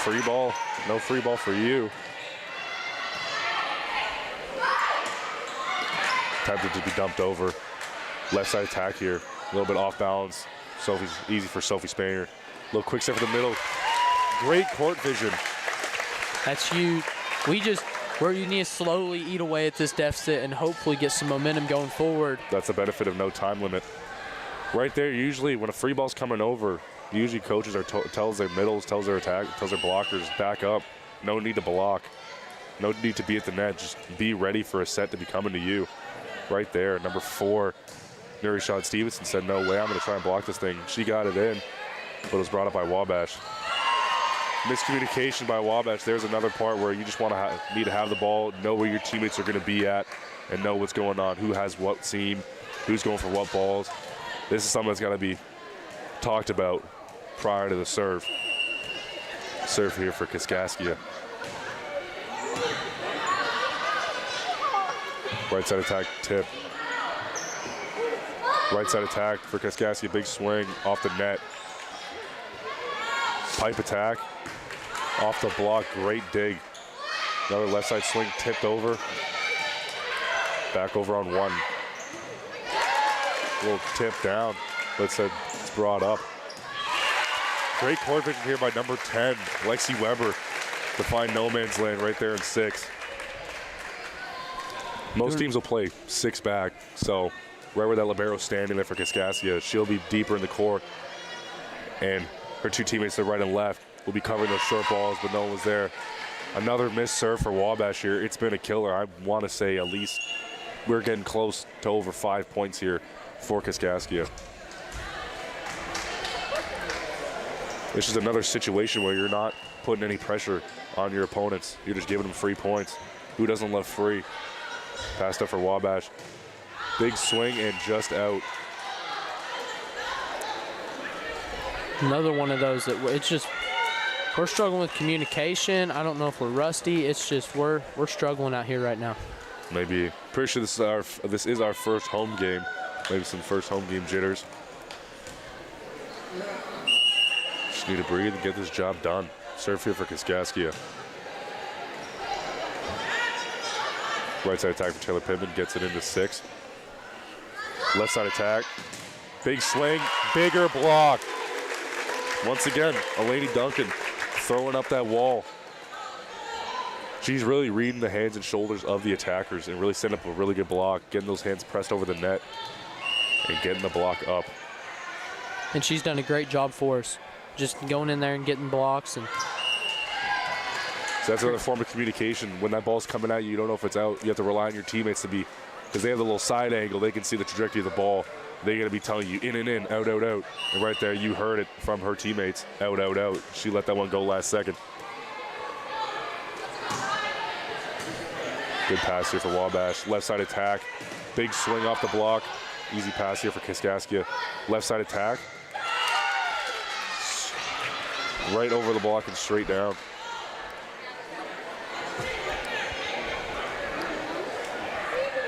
Free ball, no free ball for you. Attempted to be dumped over. Left side attack here, a little bit off balance. Easy for Sophie Spanner. A little quick step for the middle. Great court vision. That's huge. Where you need to slowly eat away at this deficit and hopefully get some momentum going forward. That's the benefit of no time limit. Right there, usually when a free ball's coming over, usually coaches tells their middles, tells their attack, tells their blockers, back up. No need to block. No need to be at the net. Just be ready for a set to be coming to you. Right there, number 4, Nuri Shawn Stevenson said, no way, I'm going to try and block this thing. She got it in, but it was brought up by Wabash. Miscommunication by Wabash. There's another part where you just need to have the ball, know where your teammates are going to be at, and know what's going on, who has what seam, who's going for what balls. This is something that's got to be talked about prior to the serve. Serve here for Kaskaskia. Right side attack, tip. Right side attack for Kaskaskia, big swing off the net. Pipe attack, off the block, great dig. Another left side swing tipped over. Back over on one. A little tip down, but it's brought up. Great court vision here by number 10, Lexi Weber, to find no man's land right there in 6. Most teams will play 6 back, so right where that libero's standing there for Kaskaskia, she'll be deeper in the court, and her 2 teammates to the right and left will be covering those short balls, but no one was there. Another missed serve for Wabash here. It's been a killer. I want to say at least we're getting close to over 5 points here for Kaskaskia. This is another situation where you're not putting any pressure on your opponents. You're just giving them free points. Who doesn't love free? Passed up for Wabash. Big swing and just out. Another one of those that it's just, we're struggling with communication. I don't know if we're rusty. It's just we're struggling out here right now. Maybe. Pretty sure this is our first home game. Maybe some first home game jitters. Just need to breathe and get this job done. Serve here for Kaskaskia. Right side attack for Taylor Pittman, gets it into 6. Left side attack, big swing, bigger block. Once again, Eleni Duncan throwing up that wall. She's really reading the hands and shoulders of the attackers and really setting up a really good block, getting those hands pressed over the net and getting the block up. And she's done a great job for us, just going in there and getting blocks. And so that's another form of communication. When that ball's coming at you, you don't know if it's out. You have to rely on your teammates to be, because they have the little side angle, they can see the trajectory of the ball. They're going to be telling you in, out, out, out. And right there, you heard it from her teammates, out, out, out. She let that one go last second. Good pass here for Wabash. Left side attack, big swing off the block. Easy pass here for Kaskaskia. Left side attack. Right over the block and straight down.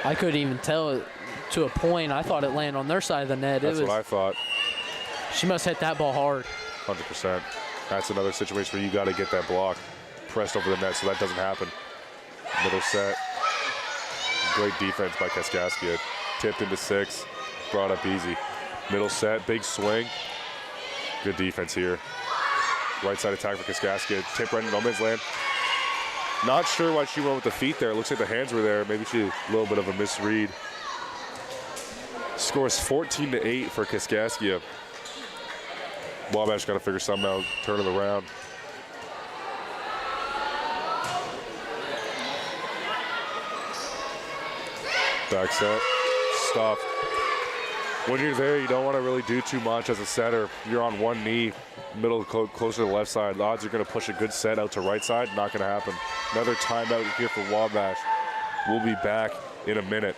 I couldn't even tell it to a point. I thought it landed on their side of the net. That's what I thought. She must hit that ball hard. 100%. That's another situation where you got to get that block pressed over the net so that doesn't happen. Middle set. Great defense by Kaskaskia. Tipped into 6. Brought up easy. Middle set. Big swing. Good defense here. Right side attack for Kaskaskia. Tip right in no man's land. Not sure why she went with the feet there. It looks like the hands were there. Maybe she a little bit of a misread. Scores 14-8 for Kaskaskia. Wabash got to figure something out, turn it around. Back set, stuffed. When you're there, you don't want to really do too much as a setter. You're on one knee, middle closer to the left side. The odds are going to push a good set out to right side. Not going to happen. Another timeout here for Wabash. We'll be back in a minute.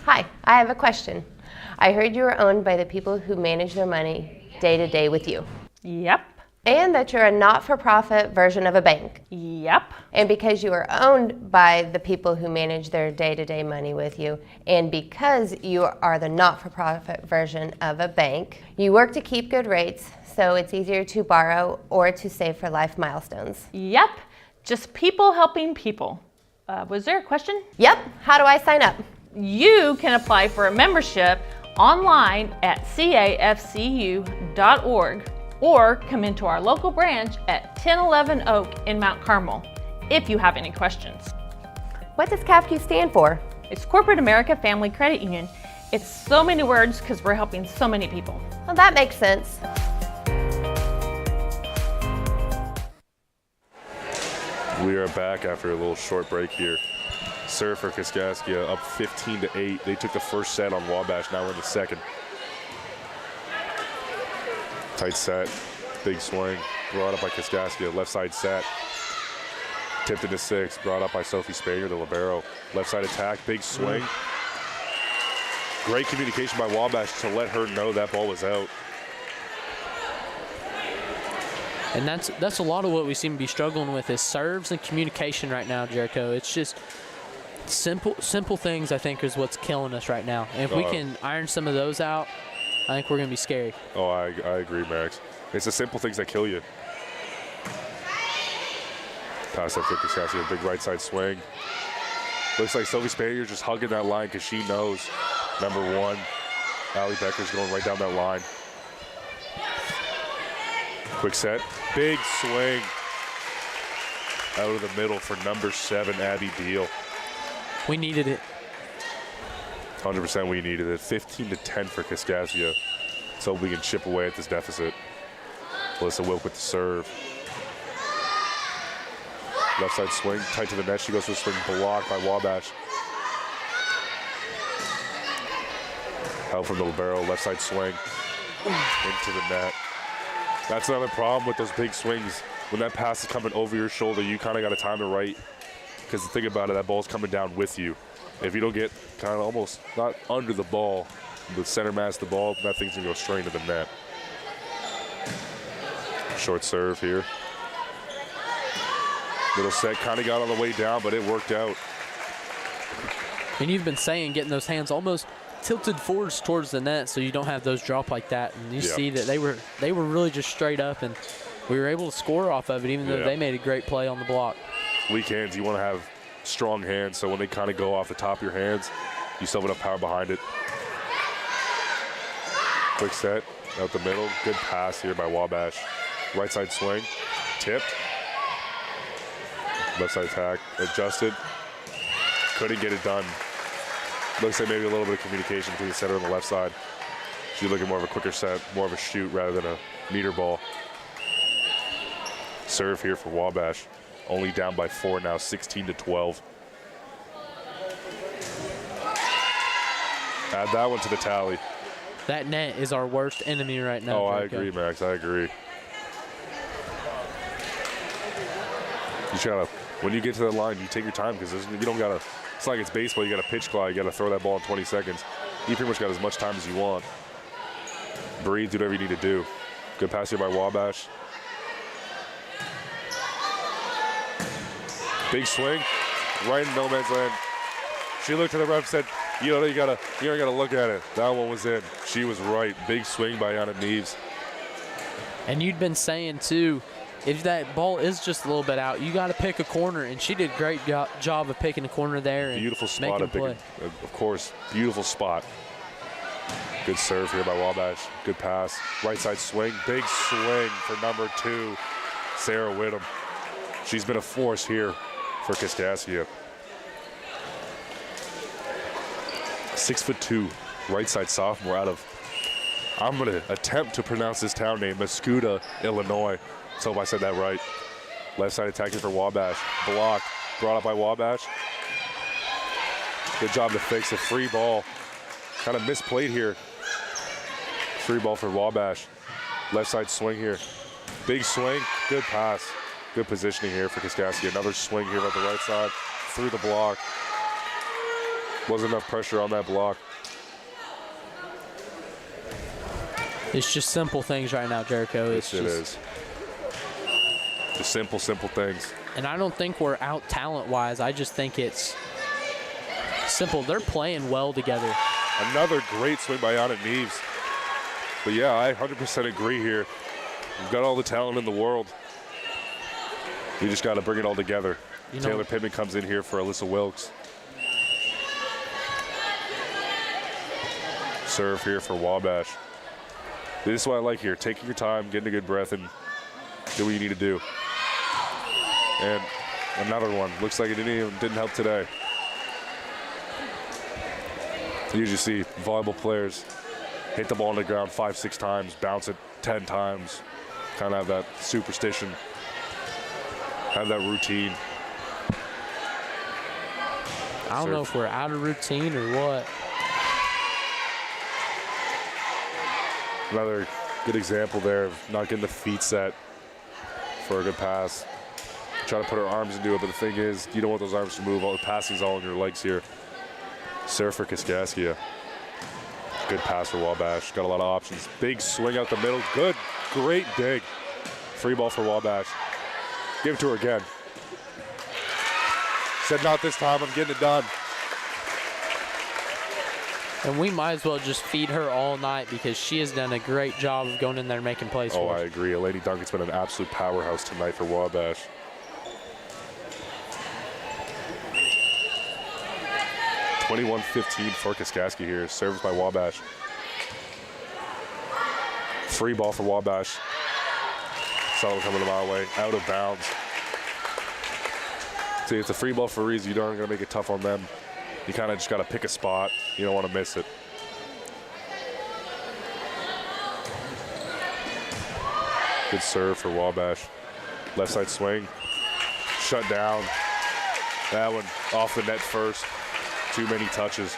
Hi, I have a question. I heard you were owned by the people who manage their money day to day with you. Yep. And that you're a not-for-profit version of a bank. Yep. And because you are owned by the people who manage their day-to-day money with you, and because you are the not-for-profit version of a bank, you work to keep good rates, so it's easier to borrow or to save for life milestones. Yep. Just people helping people. Was there a question? Yep. How do I sign up? You can apply for a membership online at cafcu.org or come into our local branch at 1011 Oak in Mount Carmel if you have any questions. What does CAFQ stand for? It's Corporate America Family Credit Union. It's so many words because we're helping so many people. Well, that makes sense. We are back after a little short break here. Serve for Kaskaskia up 15-8. They took the first set on Wabash. Now we're in the second. Tight set, big swing, brought up by Kaskaskia. Left side set, tipped into 6, brought up by Sophie Spanier, the libero. Left side attack, big swing. Great communication by Wabash to let her know that ball was out. And that's a lot of what we seem to be struggling with is serves and communication right now, Jericho. It's just simple things, I think, is what's killing us right now. And if we can iron some of those out, I think we're going to be scary. Oh, I agree, Max. It's the simple things that kill you. Pass up for Kaskaskia, big right side swing. Looks like Sophie Spanier just hugging that line because she knows, number 1, Allie Becker's going right down that line. Quick set, big swing out of the middle for number 7, Abby Deal. We needed it. 100% we needed it. 15-10 for Kaskaskia. So we can chip away at this deficit. Alyssa Wilk with the serve. Left side swing, tight to the net. She goes for a swing, blocked by Wabash. Help from the libero, left side swing, into the net. That's another problem with those big swings. When that pass is coming over your shoulder, you kind of got to time it right. Because the thing about it, that ball's coming down with you. If you don't get kind of almost not under the ball, the center mass of the ball, that thing's gonna go straight into the net. Short serve here. Little set kind of got on the way down, but it worked out. And you've been saying getting those hands almost tilted forwards towards the net so you don't have those drop like that. And you see that they were really just straight up, and we were able to score off of it, even though they made a great play on the block. Weak hands, you want to have strong hands, so when they kind of go off the top of your hands, you still have enough power behind it. Quick set, out the middle. Good pass here by Wabash. Right side swing, tipped. Left side attack, adjusted. Couldn't get it done. Looks like maybe a little bit of communication between the center and the left side. She's looking more of a quicker set, more of a shoot rather than a meter ball. Serve here for Wabash. Only down by 4 now, 16-12. Add that one to the tally. That net is our worst enemy right now. Oh, Jericho. I agree, Max. I agree. You gotta, when you get to the line, you take your time because you don't gotta. It's like it's baseball. You gotta pitch clock. You gotta throw that ball in 20 seconds. You pretty much got as much time as you want. Breathe. Do whatever you need to do. Good pass here by Wabash. Big swing, right in no man's land. She looked at the ref and said, you don't gotta look at it. That one was in. She was right. Big swing by Anna Neves. And you'd been saying too, if that ball is just a little bit out, you got to pick a corner, and she did a great job of picking a corner there. And beautiful spot making play. Of course, beautiful spot. Good serve here by Wabash. Good pass. Right side swing. Big swing for number 2, Sarah Whittam. She's been a force here for Kaskaskia. 6'2", right side sophomore out of, I'm going to attempt to pronounce this town name, Mascoutah, Illinois. So if I said that right. Left side attacking for Wabash. Blocked. Brought up by Wabash. Good job to fix a free ball. Kind of misplayed here. Free ball for Wabash. Left side swing here. Big swing. Good pass. Good positioning here for Kaskaskia. Another swing here about the right side. Through the block. Wasn't enough pressure on that block. It's just simple things right now, Jericho. Yes, it is. Just simple things. And I don't think we're out talent-wise. I just think it's simple. They're playing well together. Another great swing by Anna Neves. But yeah, I 100% agree here. We've got all the talent in the world. We just got to bring it all together. Taylor Pittman comes in here for Alyssa Wilkes. Serve here for Wabash. This is what I like here. Taking your time, getting a good breath, and do what you need to do. And another one. Looks like it didn't help today. You usually see volleyball players hit the ball on the ground 5-6 times, bounce it 10 times, kind of have that superstition, have that routine. I don't know if we're out of routine or what. Another good example there of not getting the feet set for a good pass. Try to put her arms into it, but the thing is, you don't want those arms to move. All the passing's all on your legs here. Serve for Kaskaskia. Good pass for Wabash. Got a lot of options. Big swing out the middle. Good, great dig. Free ball for Wabash. Give it to her again. Said not this time, I'm getting it done. And we might as well just feed her all night because she has done a great job of going in there and making plays for us. I agree. Lady Duncan's been an absolute powerhouse tonight for Wabash. (21-15) for Kaskaskia here. Serves by Wabash. Free ball for Wabash. Saw it coming a mile away. Out of bounds. See, it's a free ball for a reason. You don't going to make it tough on them. You kind of just got to pick a spot. You don't want to miss it. Good serve for Wabash. Left side swing. Shut down. That one off the net first. Too many touches.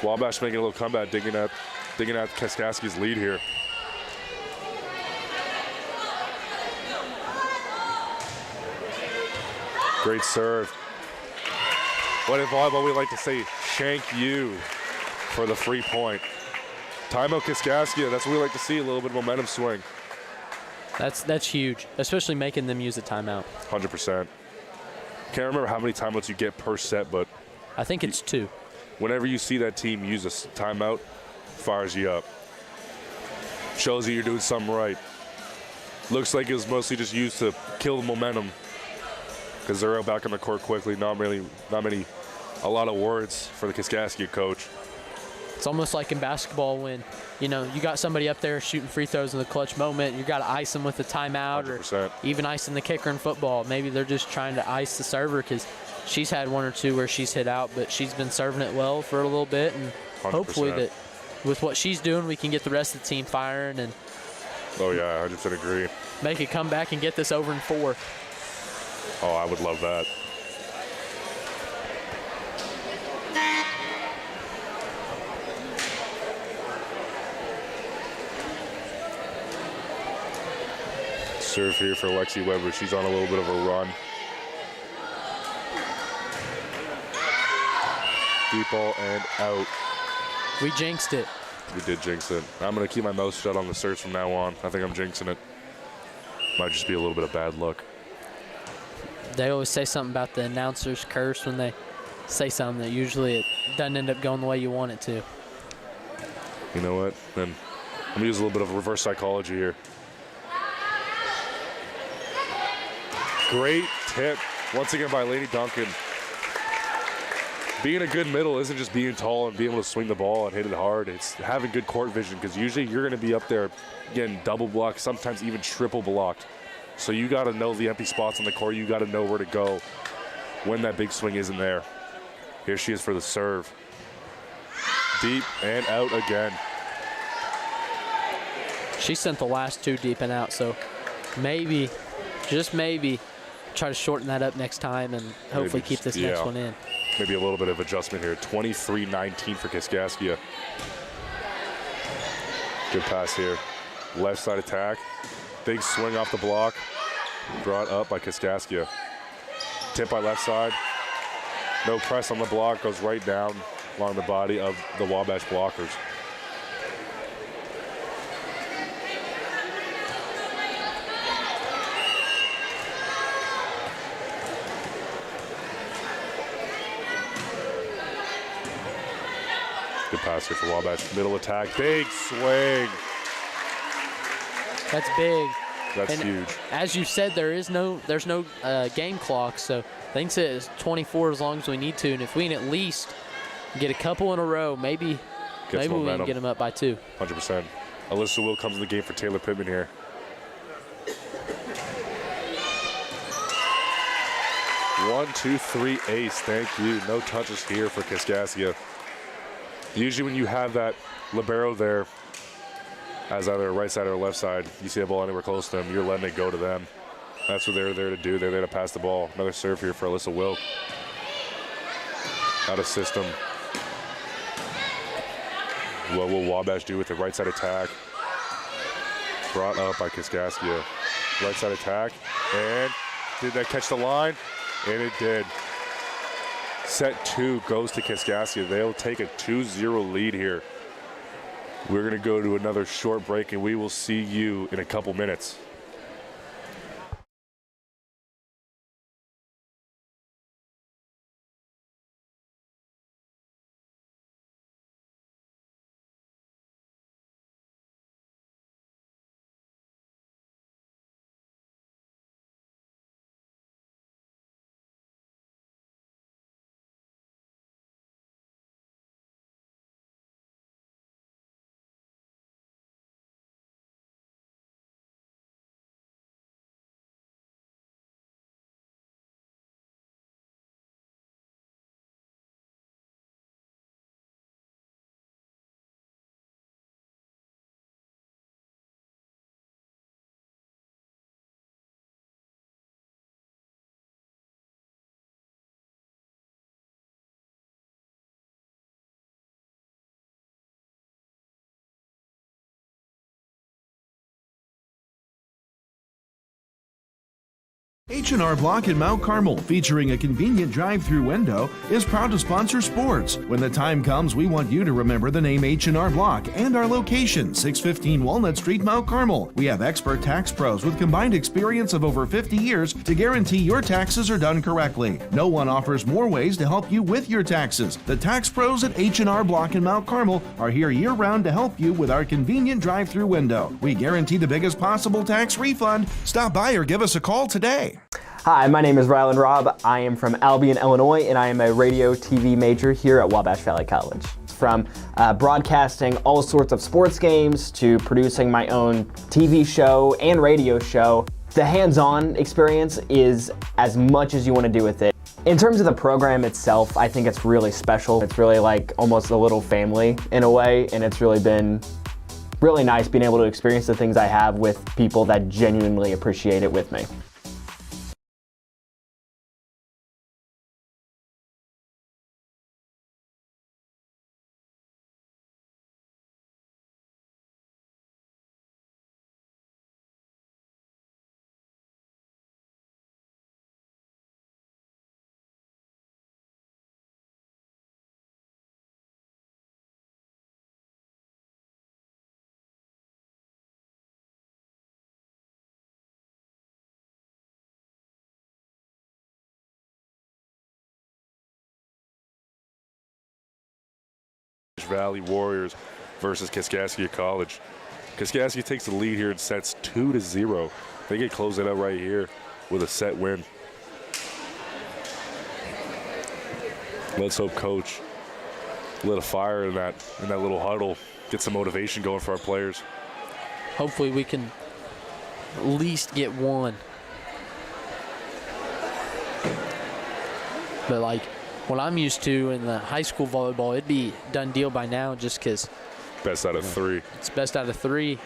Wabash making a little comeback, digging at Kaskaskia's lead here. Great serve. What in volleyball we like to say, shank you for the free point. Timeout Kaskaskia, that's what we like to see, a little bit of momentum swing. That's huge, especially making them use a timeout. 100%. Can't remember how many timeouts you get per set, but I think it's 2. Whenever you see that team use a timeout, fires you up. Shows you you're doing something right. Looks like it was mostly just used to kill the momentum because they're out back on the court quickly. A lot of words for the Kaskaskia coach. It's almost like in basketball when, you got somebody up there shooting free throws in the clutch moment. You got to ice them with a timeout 100%. or even icing the kicker in football. Maybe they're just trying to ice the server because she's had 1 or 2 where she's hit out, but she's been serving it well for a little bit. And 100%. hopefully that with what she's doing, we can get the rest of the team firing and oh, yeah, I 100% agree. Make a comeback and get this over in 4. Oh, I would love that. Serve here for Lexi Weber. She's on a little bit of a run. Deep ball and out. We jinxed it. We did jinx it. I'm going to keep my mouth shut on the serves from now on. I think I'm jinxing it. Might just be a little bit of bad luck. They always say something about the announcer's curse when they say something that usually it doesn't end up going the way you want it to. You know what? Then I'm going to use a little bit of reverse psychology here. Great tip, once again, by Lady Duncan. Being a good middle isn't just being tall and being able to swing the ball and hit it hard. It's having good court vision because usually you're going to be up there getting double blocked, sometimes even triple blocked. So you got to know the empty spots on the court. You got to know where to go when that big swing isn't there. Here she is for the serve. Deep and out again. She sent the last 2 deep and out, so maybe, just maybe, try to shorten that up next time and hopefully keep this next one in. Maybe a little bit of adjustment here. 23-19 for Kaskaskia. Good pass here. Left side attack. Big swing off the block. Brought up by Kaskaskia. Tip by left side. No press on the block. Goes right down along the body of the Wabash blockers. Good pass here for Wabash. Middle attack. Big swing. That's big. That's and huge. As you said, there's no game clock, so I think it's 24 as long as we need to, and if we can at least get a couple in a row, maybe we can get them up by 2. 100%. Alyssa Will comes in the game for Taylor Pittman here. One, two, three, ace. Thank you. No touches here for Kaskaskia. Usually when you have that libero there as either a right side or a left side, you see a ball anywhere close to them, you're letting it go to them. That's what they're there to do. They're there to pass the ball. Another serve here for Alyssa Wilk. Out of system. What will Wabash do with the right side attack? Brought up by Kaskaskia. Right side attack. And did that catch the line? And it did. Set 2 goes to Kaskaskia. They'll take a 2-0 lead here. We're going to go to another short break, and we will see you in a couple minutes. H&R Block in Mount Carmel, featuring a convenient drive-through window, is proud to sponsor sports. When the time comes, we want you to remember the name H&R Block and our location, 615 Walnut Street, Mount Carmel. We have expert tax pros with combined experience of over 50 years to guarantee your taxes are done correctly. No one offers more ways to help you with your taxes. The tax pros at H&R Block in Mount Carmel are here year-round to help you with our convenient drive-through window. We guarantee the biggest possible tax refund. Stop by or give us a call today. Hi, my name is Rylan Robb. I am from Albion, Illinois, and I am a radio TV major here at Wabash Valley College. From broadcasting all sorts of sports games to producing my own TV show and radio show, the hands-on experience is as much as you want to do with it. In terms of the program itself, I think it's really special. It's really like almost a little family in a way, and it's really been really nice being able to experience the things I have with people that genuinely appreciate it with me. Valley Warriors versus Kaskaskia College. Kaskaskia takes the lead here and sets 2-0. They get closed out right here with a set win. Let's hope Coach lit a fire in that little huddle, get some motivation going for our players. Hopefully we can at least get one. But like what I'm used to in the high school volleyball, it'd be done deal by now just because. Best out of 3. It's best out of 3.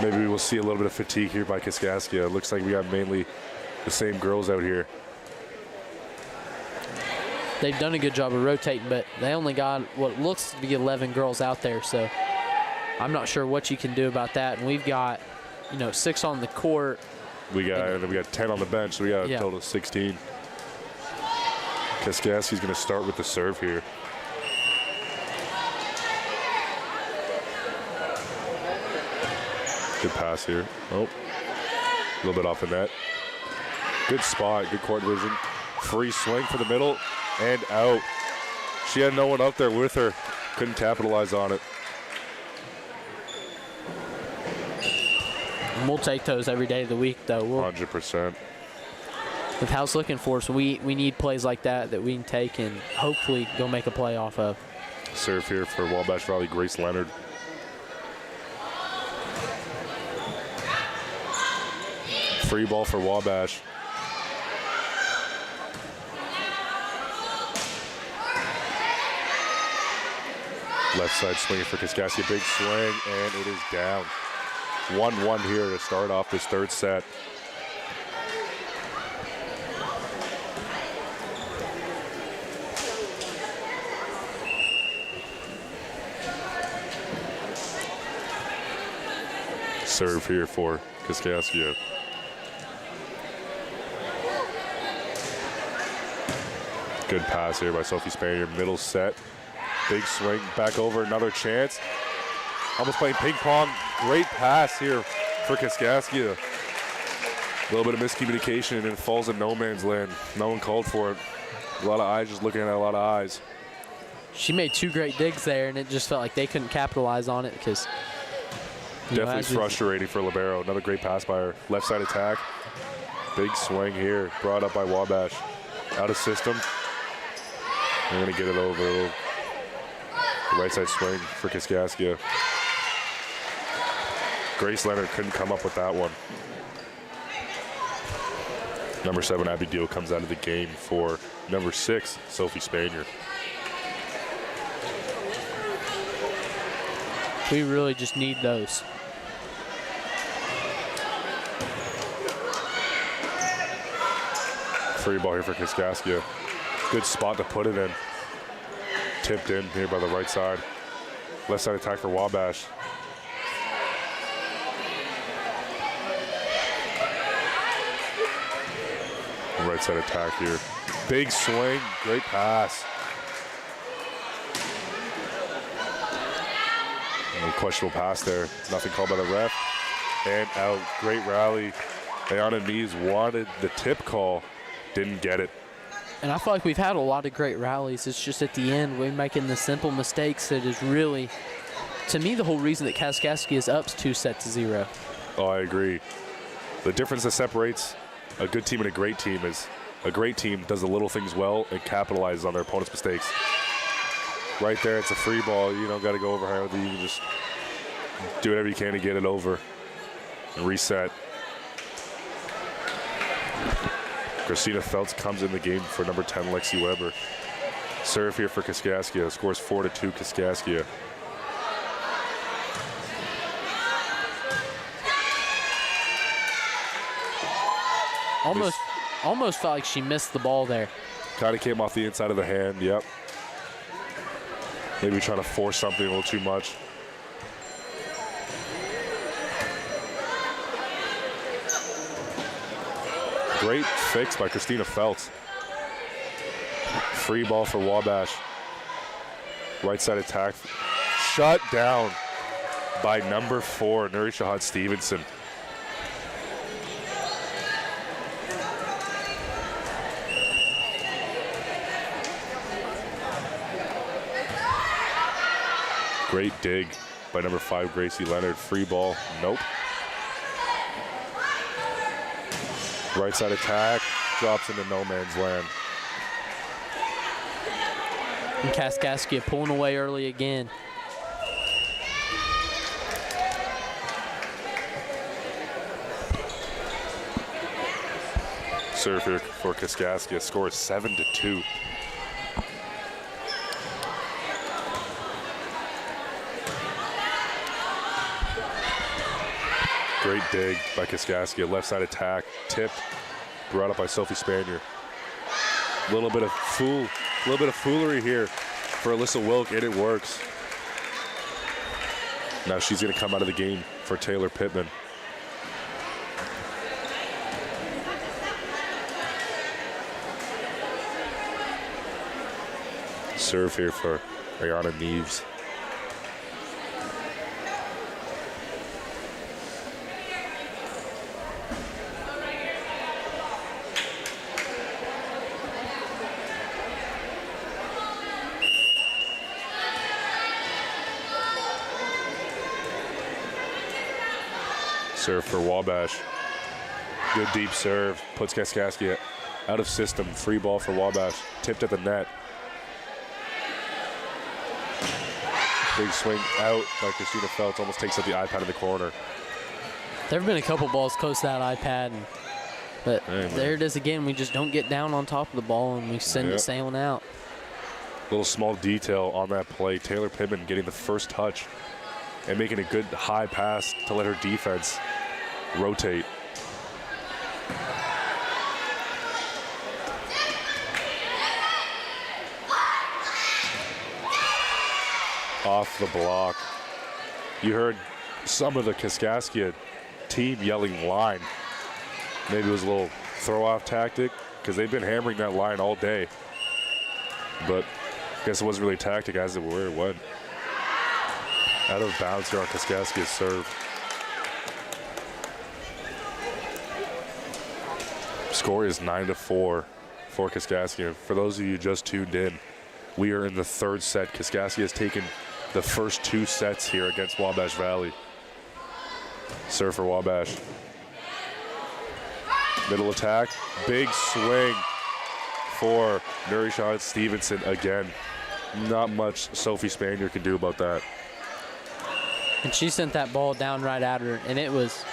Maybe we'll see a little bit of fatigue here by Kaskaskia. It looks like we got mainly the same girls out here. They've done a good job of rotating, but they only got what looks to be 11 girls out there, so I'm not sure what you can do about that. And we've got, 6 on the court. We got 10 on the bench, so we got a total of 16. Kaskaskia's going to start with the serve here. Good pass here. Oh, a little bit off the net. Good spot, good court vision. Free swing for the middle and out. She had no one up there with her. Couldn't capitalize on it. And we'll take those every day of the week, though. 100%. With how it's looking for us, we need plays like that we can take and hopefully go make a play off of. Serve here for Wabash Valley, Grace Leonard. Free ball for Wabash. Left side swinging for Kaskaskia. Big swing, and it is down. 1-1 here to start off this third set. Serve here for Kaskaskia. Good pass here by Sophie Spanier. Middle set. Big swing back over. Another chance. Almost playing ping pong. Great pass here for Kaskaskia. A little bit of miscommunication and it falls in no man's land. No one called for it. A lot of eyes just looking at a lot of eyes. She made 2 great digs there, and it just felt like they couldn't capitalize on it because. Definitely frustrating for Libero. Another great pass by her. Left side attack. Big swing here. Brought up by Wabash. Out of system. They're going to get it over. Right side swing for Kaskaskia. Grace Leonard couldn't come up with that one. Number 7, Abby Deal, comes out of the game for number 6, Sophie Spanier. We really just need those. Free ball here for Kaskaskia. Good spot to put it in. Tipped in here by the right side. Left side attack for Wabash. Right side attack here. Big swing, great pass. Questionable pass there. Nothing called by the ref. And out. Great rally. Ayana Neves wanted the tip call, didn't get it. And I feel like we've had a lot of great rallies. It's just at the end we're making the simple mistakes that is really, to me, the whole reason that Kaskaskia is up 2-0. Oh, I agree. The difference that separates a good team and a great team is a great team does the little things well and capitalizes on their opponent's mistakes. Right there, it's a free ball. You don't got to go overhand with it. You can just do whatever you can to get it over and reset. Christina Feltz comes in the game for number 10, Lexi Weber. Serve here for Kaskaskia. Scores 4-2 Kaskaskia. Almost felt like she missed the ball there. Kind of came off the inside of the hand, yep. Maybe trying to force something a little too much. Great fix by Christina Feltz. Free ball for Wabash. Right side attack. Shut down by number 4, Nuri Shahad Stevenson. Great dig by number 5, Gracie Leonard. Free ball, nope. Right side attack, drops into no man's land. And Kaskaskia pulling away early again. Serve here for Kaskaskia, scores 7-2. Great dig by Kaskaskia, left side attack, tipped, brought up by Sophie Spanier. A little bit of foolery here for Alyssa Wilk, and it works. Now she's gonna come out of the game for Taylor Pittman. Serve here for Ayana Neves. Serve for Wabash. Good deep serve. Puts Kaskaskia out of system. Free ball for Wabash. Tipped at the net. Big swing out by Christina Feltz. Almost takes out the iPad in the corner. There have been a couple balls close to that iPad, but there it is again. We just don't get down on top of the ball and we send it sailing out. Little small detail on that play. Taylor Pittman getting the first touch and making a good high pass to let her defense rotate. Off the block. You heard some of the Kaskaskia team yelling line. Maybe it was a little throw-off tactic because they've been hammering that line all day. But I guess it wasn't really a tactic as it were. It went out of bounds here on Kaskaskia's serve. Score is 9-4 for Kaskaskia. For those of you just tuned in, we are in the third set. Kaskaskia has taken the first 2 sets here against Wabash Valley. Serve for Wabash. Middle attack, big swing for Nuri Shahad Stevenson again. Not much Sophie Spanier can do about that. And she sent that ball down right at her, and it was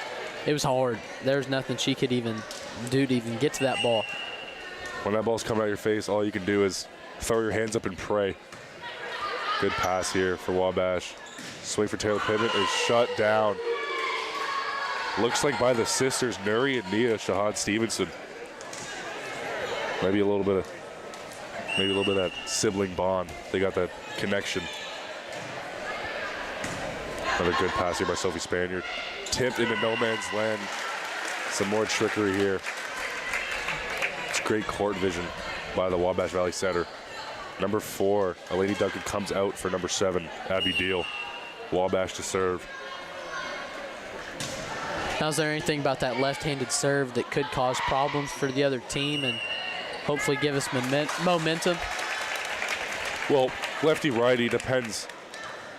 hard. There was nothing she could even do to even get to that ball. When that ball's coming out your face, all you can do is throw your hands up and pray. Good pass here for Wabash. Swing for Taylor Pittman is shut down. Looks like by the sisters, Nuri and Nia Shahad Stevenson. Maybe a little bit of that sibling bond. They got that connection. Another good pass here by Sophie Spanier. Tipped into no man's land. Some more trickery here. Great court vision by the Wabash Valley Center. Number 4, Lady Duncan comes out for number 7, Abby Deal. Wabash to serve. Now, is there anything about that left-handed serve that could cause problems for the other team and hopefully give us momentum? Well, lefty-righty depends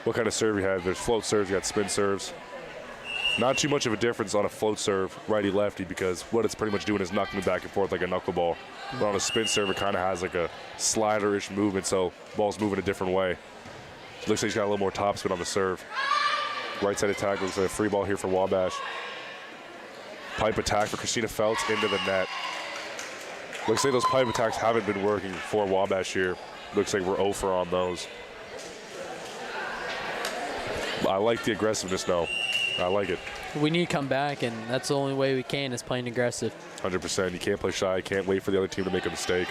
what kind of serve you have. There's float serves, you got spin serves. Not too much of a difference on a float serve, righty-lefty, because what it's pretty much doing is knocking it back and forth like a knuckleball. But on a spin serve, it kind of has like a slider-ish movement, so ball's moving a different way. It looks like he's got a little more topspin on the serve. Right side attack, looks like a free ball here for Wabash. Pipe attack for Christina Feltz into the net. Looks like those pipe attacks haven't been working for Wabash here. Looks like we're 0 for on those. I like the aggressiveness though. I like it. We need to come back, and that's the only way we can is playing aggressive. 100%. You can't play shy. You can't wait for the other team to make a mistake.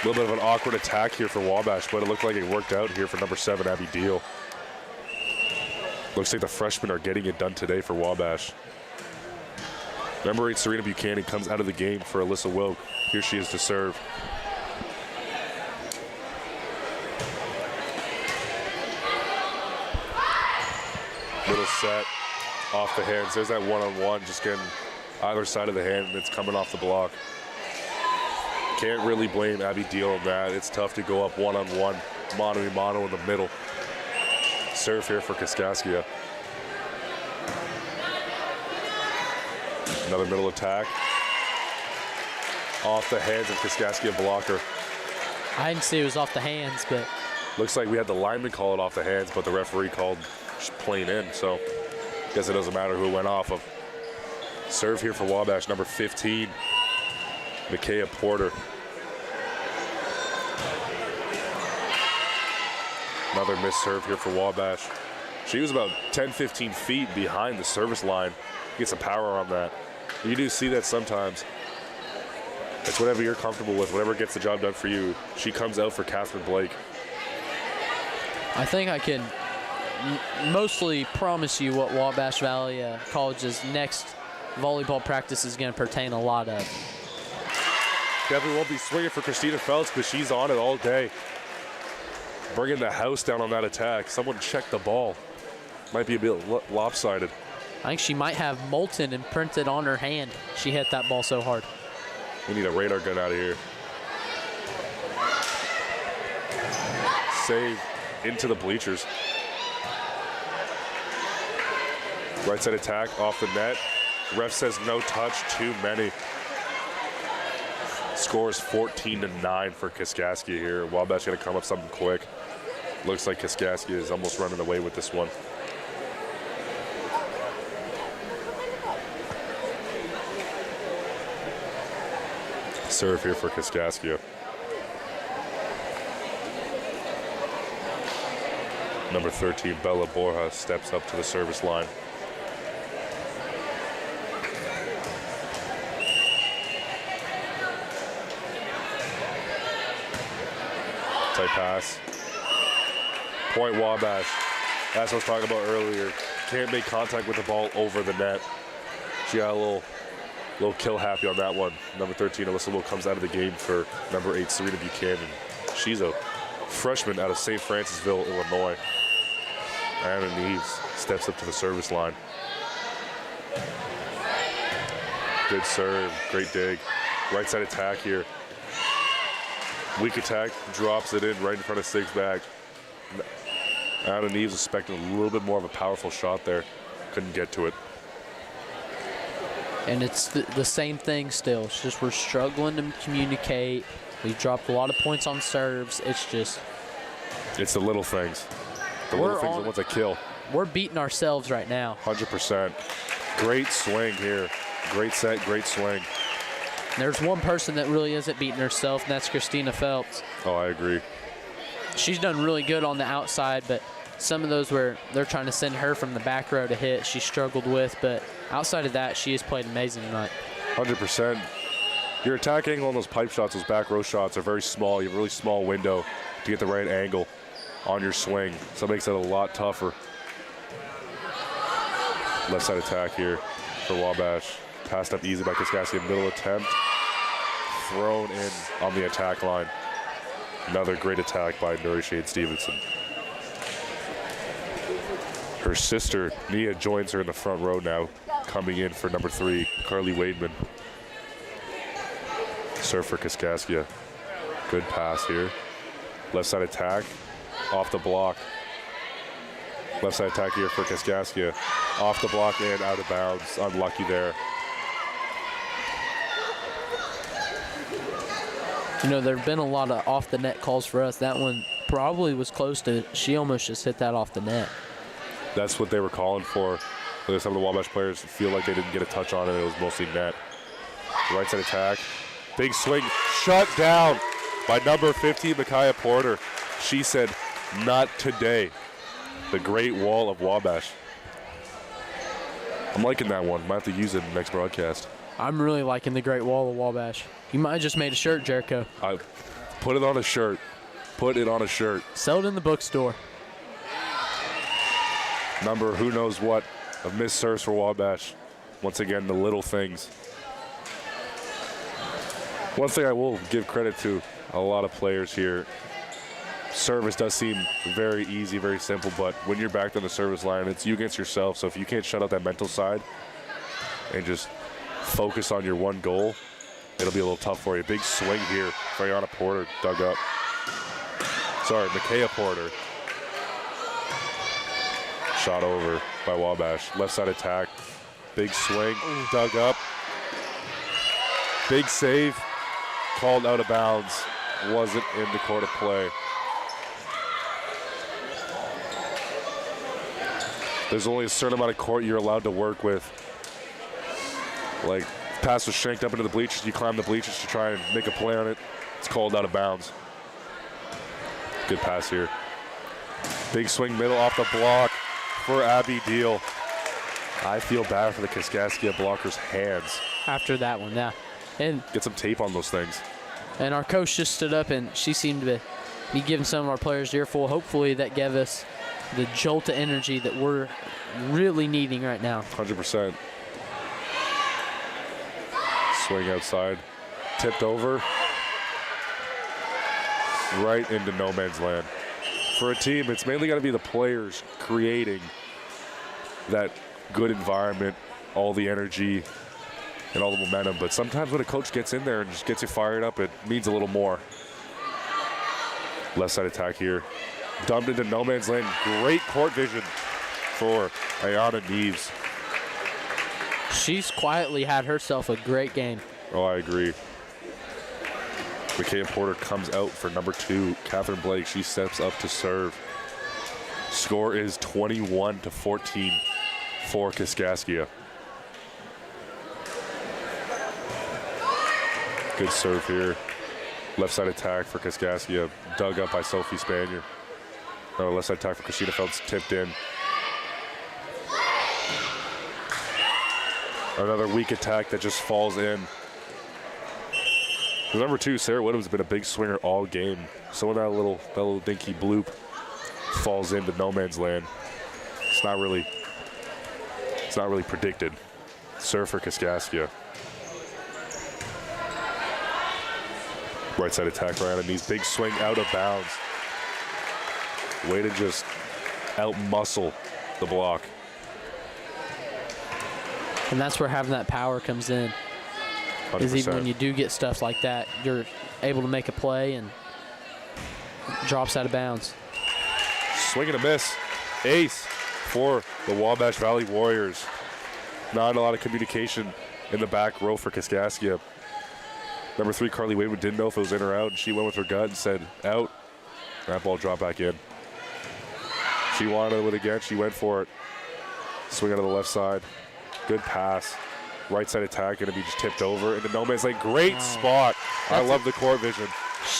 A little bit of an awkward attack here for Wabash, but it looked like it worked out here for number 7, Abby Deal. Looks like the freshmen are getting it done today for Wabash. Number 8, Serena Buchanan comes out of the game for Alyssa Wilk. Here she is to serve. Little set off the hands. There's that one-on-one, just getting either side of the hand, and it's coming off the block. Can't really blame Abby Deal on that. It's tough to go up one-on-one, mano-a-mano in the middle. Serve here for Kaskaskia. Another middle attack. Off the hands of Kaskaskia blocker. I didn't see it was off the hands, but... Looks like we had the lineman call it off the hands, but the referee called plain in, so guess it doesn't matter who it went off of. Serve here for Wabash, number 15, Micaiah Porter. Another missed serve here for Wabash. She was about 10-15 feet behind the service line. Get some power on that. You do see that sometimes. It's whatever you're comfortable with, whatever gets the job done for you. She comes out for Catherine Blake. I think I can mostly promise you what Wabash Valley College's next volleyball practice is going to pertain a lot of. Definitely won't be swinging for Christina Feltz because she's on it all day. Bringing the house down on that attack. Someone check the ball. Might be a bit lopsided. I think she might have molten imprinted on her hand. She hit that ball so hard. We need a radar gun out of here. Save into the bleachers. Right side attack off the net. Ref says no touch, too many. Scores 14-9 for Kaskaskia here. Wabash gonna come up something quick. Looks like Kaskaskia is almost running away with this one. Serve here for Kaskaskia. Number 13, Bella Borja, steps up to the service line. Tight pass. Point Wabash. That's what I was talking about earlier. Can't make contact with the ball over the net. She got a little kill happy on that one. Number 13, Alyssa Will, comes out of the game for number 8, Serena Buchanan. She's a freshman out of St. Francisville, Illinois. Anna Neves steps up to the service line. Good serve, great dig. Right side attack here. Weak attack, drops it in right in front of Sig's back. Anna Neves expecting a little bit more of a powerful shot there. Couldn't get to it. And it's the same thing still. It's just we're struggling to communicate. We dropped a lot of points on serves. It's just... It's the little things. The little things are the ones that kill. We're beating ourselves right now. 100%. Great swing here. Great set, great swing. There's one person that really isn't beating herself, and that's Christina Phelps. Oh, I agree. She's done really good on the outside, but some of those where they're trying to send her from the back row to hit, she struggled with. But outside of that, she has played amazing tonight. 100%. Your attack angle on those pipe shots, those back row shots, are very small. You have a really small window to get the right angle on your swing, so it makes it a lot tougher. Left side attack here. for Wabash. Passed up easy by Kaskaskia, middle attempt. Thrown in on the attack line. Another great attack by Nuri Shade Stevenson. Her sister, Nia, joins her in the front row now, coming in for number 3, Carly Wademan. Serve for Kaskaskia. Good pass here. Left side attack, off the block. Left side attack here for Kaskaskia. Off the block and out of bounds. Unlucky there. You know, there have been a lot of off the net calls for us. That one probably was close to, she almost just hit that off the net. That's what they were calling for. Some of the Wabash players feel like they didn't get a touch on it. It was mostly net. Right side attack. Big swing. Shut down by number 15, Micaiah Porter. She said, not today. The Great Wall of Wabash. I'm liking that one. Might have to use it in the next broadcast. I'm really liking the Great Wall of Wabash. You might have just made a shirt, Jericho. I put it on a shirt. Put it on a shirt. Sell it in the bookstore. Number who knows what of missed serves for Wabash. Once again, the little things. One thing I will give credit to a lot of players here. Service does seem very easy, very simple, but when you're back on the service line, it's you against yourself. So if you can't shut out that mental side and just focus on your one goal, it'll be a little tough for you. Big swing here. Freyana Porter dug up. Sorry, Micaiah Porter. Shot over by Wabash. Left side attack. Big swing. Dug up. Big save. Called out of bounds. Wasn't in the court of play. There's only a certain amount of court you're allowed to work with. Like, pass was shanked up into the bleachers. You climb the bleachers to try and make a play on it. It's called out of bounds. Good pass here. Big swing middle off the block for Abby Deal. I feel bad for the Kaskaskia blockers' hands. After that one, yeah. And get some tape on those things. And our coach just stood up, and she seemed to be giving some of our players the earful. Hopefully that gave us the jolt of energy that we're really needing right now. 100%. Swing outside. Tipped over. Right into no man's land. For a team, it's mainly got to be the players creating that good environment, all the energy, and all the momentum. But sometimes when a coach gets in there and just gets you fired up, it means a little more. Left side attack here. Dumped into no man's land. Great court vision for Ayana Neves. She's quietly had herself a great game. Oh, I agree. Micaiah Porter comes out for number 2, Catherine Blake. She steps up to serve. Score is 21-14 for Kaskaskia. Good serve here. Left side attack for Kaskaskia. Dug up by Sophie Spanier. Left side attack for Christina Phelps, tipped in. Another weak attack that just falls in. Number 2, Sarah Woodham's been a big swinger all game. So when that little dinky bloop falls into no man's land, it's not really predicted. Serve for Kaskaskia. Right side attack right on these. Big swing out of bounds. Way to just out-muscle the block. And that's where having that power comes in. 100%. Is even when you do get stuff like that, you're able to make a play and drops out of bounds. Swing and a miss. Ace for the Wabash Valley Warriors. Not a lot of communication in the back row for Kaskaskia. Number 3, Carly Wademan, didn't know if it was in or out, and she went with her gut and said, out. That ball dropped back in. She wanted it again. She went for it. Swing out of the left side. Good pass. Right side attack, going to be just tipped over into no man's lane. Great spot. I love the court vision.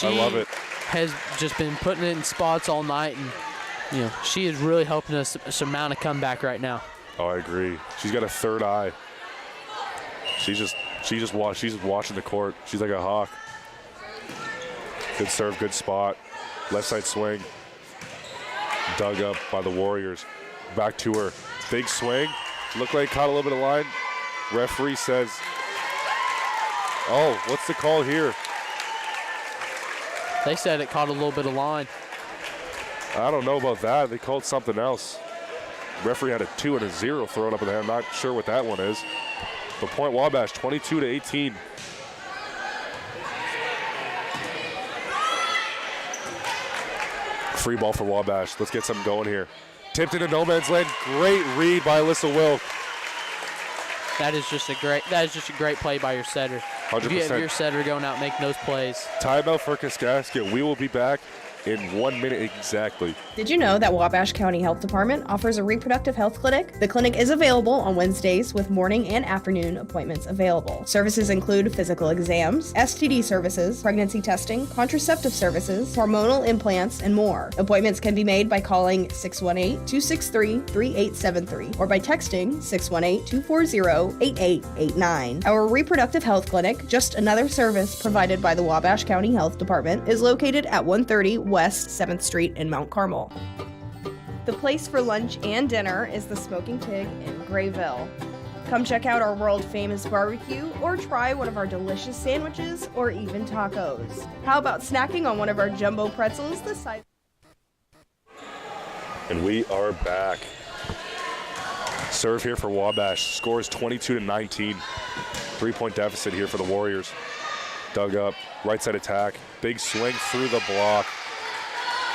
I love it. Has just been putting it in spots all night, and she is really helping us surmount a comeback right now. Oh, I agree. She's got a third eye. She's watching the court. She's like a hawk. Good serve, good spot. Left side swing. Dug up by the Warriors. Back to her. Big swing. Looked like caught a little bit of line. Referee says, oh, what's the call here? They said it caught a little bit of line. I don't know about that. They called something else. Referee had a 2 and a 0 thrown up in there. I'm not sure what that one is. But point Wabash, 22-18. Free ball for Wabash. Let's get something going here. Tipped into no man's land. Great read by Alyssa Wilk. That is just a great play by your setter. 100%. If you have your setter going out making those plays. Timeout for Kaskaskia. We will be back in 1 minute exactly. Did you know that Wabash County Health Department offers a reproductive health clinic? The clinic is available on Wednesdays with morning and afternoon appointments available. Services include physical exams, STD services, pregnancy testing, contraceptive services, hormonal implants, and more. Appointments can be made by calling 618-263-3873 or by texting 618-240-8889. Our reproductive health clinic, just another service provided by the Wabash County Health Department, is located at 130 West 7th Street in Mount Carmel. The place for lunch and dinner is the Smoking Pig in Grayville. Come check out our world-famous barbecue or try one of our delicious sandwiches or even tacos. How about snacking on one of our jumbo pretzels the size? And we are back. Serve here for Wabash. Score is 22-19. 3-point deficit here for the Warriors. Dug up, right side attack. Big swing through the block.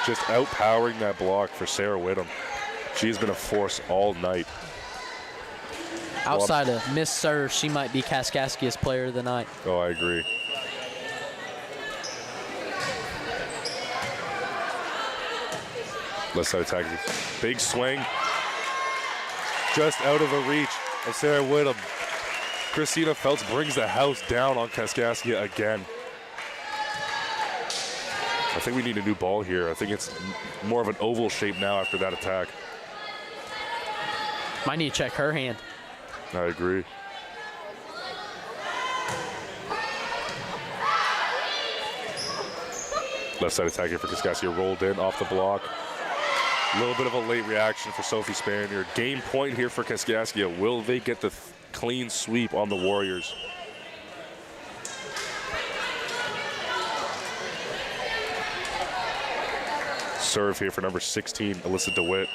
Just outpowering that block for Sarah Whittam. She's been a force all night. Outside of Miss Serve, she might be Kaskaskia's player of the night. Oh, I agree. Left side attack. Big swing. Just out of the reach of Sarah Whittam. Christina Feltz brings the house down on Kaskaskia again. I think we need a new ball here. I think it's more of an oval shape now after that attack. Might need to check her hand. I agree. Left side attack here for Kaskaskia, rolled in off the block. A little bit of a late reaction for Sophie Spanier. Game point here for Kaskaskia. Will they get the clean sweep on the Warriors? Serve here for number 16, Alyssa DeWitt.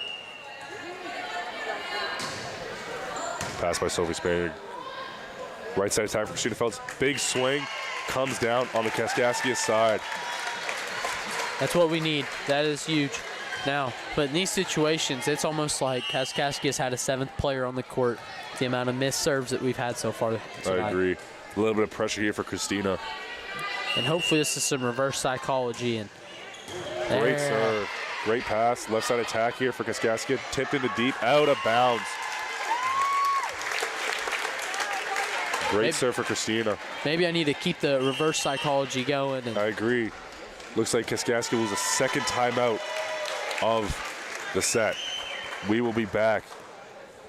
Pass by Sophie Spanier. Right side attack for Christina Feltz. Big swing, comes down on the Kaskaskia side. That's what we need. That is huge. Now, but in these situations, it's almost like Kaskaskia's had a 7th player on the court. The amount of missed serves that we've had so far tonight. I agree. A little bit of pressure here for Christina. And hopefully this is some reverse psychology. And great serve. Great pass. Left side attack here for Kaskaskia. Tipped into deep, out of bounds. Great serve for Christina. Maybe I need to keep the reverse psychology going. I agree. Looks like Kaskaskia was a second timeout of the set. We will be back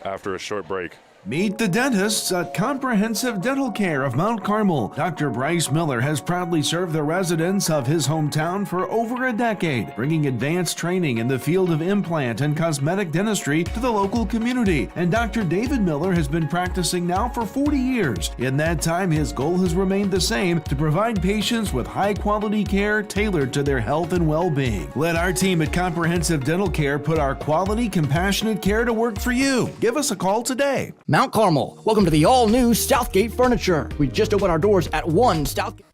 after a short break. Meet the dentists at Comprehensive Dental Care of Mount Carmel. Dr. Bryce Miller has proudly served the residents of his hometown for over a decade, bringing advanced training in the field of implant and cosmetic dentistry to the local community. And Dr. David Miller has been practicing now for 40 years. In that time, his goal has remained the same, to provide patients with high-quality care tailored to their health and well-being. Let our team at Comprehensive Dental Care put our quality, compassionate care to work for you. Give us a call today. Mount Carmel, welcome to the all-new Southgate Furniture. We just opened our doors at 1 Southgate.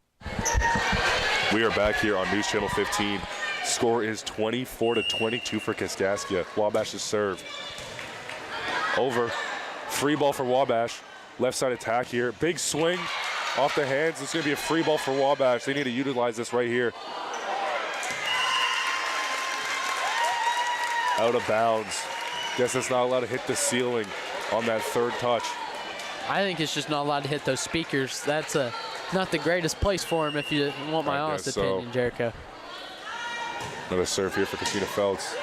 We are back here on News Channel 15. Score is 24-22 for Kaskaskia. Wabash's serve. Over. Free ball for Wabash. Left side attack here. Big swing off the hands. It's going to be a free ball for Wabash. They need to utilize this right here. Out of bounds. Guess it's not allowed to hit the ceiling on that third touch. I think it's just not allowed to hit those speakers. That's not the greatest place for him, if you want my honest opinion, Jericho. Another serve here for Christina Feltz.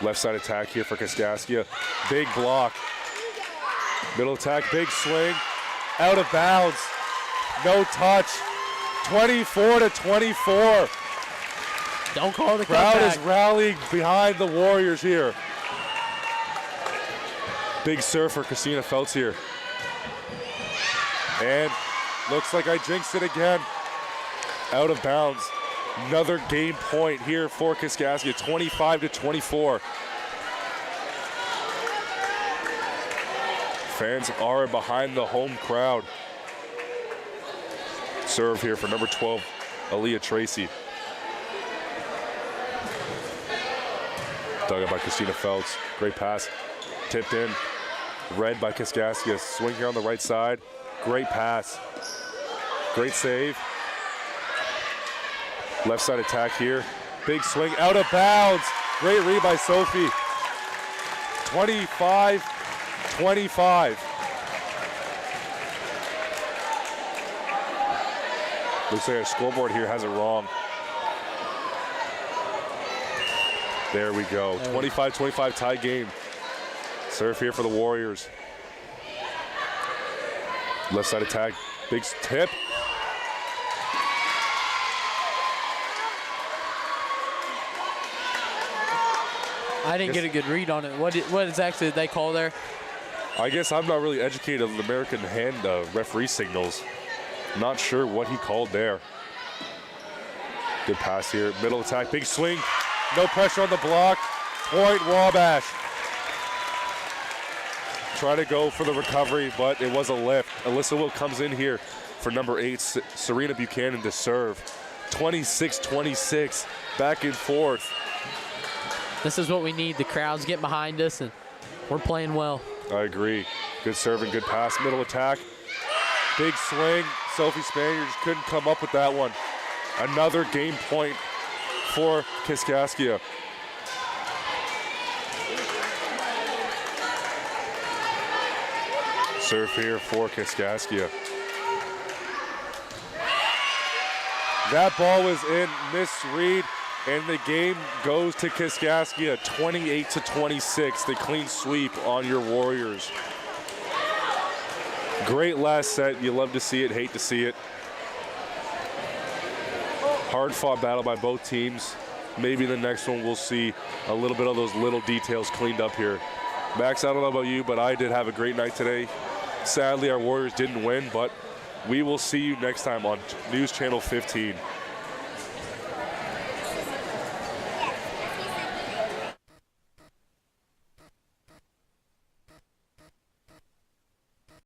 Left side attack here for Kaskaskia. Big block. Middle attack, big swing. Out of bounds. No touch. 24-24. Don't call the crowd comeback. is rallying behind the Warriors here. Big serve for Christina Feltz here. And looks like I jinxed it again. Out of bounds. Another game point here for Kaskaskia, 25-24. Fans are behind the home crowd. Serve here for number 12, Aaliyah Tracy. Dug up by Christina Feltz. Great pass. Tipped in. Read by Kaskaskia. Swing here on the right side. Great pass. Great save. Left side attack here. Big swing out of bounds. Great read by Sophie. 25-25. Looks like our scoreboard here has it wrong. There we go. 25-25 tie game. Serve here for the Warriors. Left side attack. Big tip. I didn't get a good read on it. What exactly did they call there? I guess I'm not really educated on the American hand referee signals. Not sure what he called there. Good pass here. Middle attack. Big swing. No pressure on the block. Point Wabash. Try to go for the recovery, but it was a lift. Alyssa Will comes in here for number 8, Serena Buchanan to serve. 26-26, back and forth. This is what we need. The crowds get behind us, and we're playing well. I agree. Good serve and good pass. Middle attack. Big swing. Sophie Spaniard just couldn't come up with that one. Another game point for Kaskaskia. Serve here for Kaskaskia. That ball was in, misread, and the game goes to Kaskaskia, 28-26. The clean sweep on your Warriors. Great last set. You love to see it, hate to see it. Hard-fought battle by both teams. Maybe the next one we'll see a little bit of those little details cleaned up here. Max, I don't know about you, but I did have a great night today. Sadly, our Warriors didn't win, but we will see you next time on News Channel 15.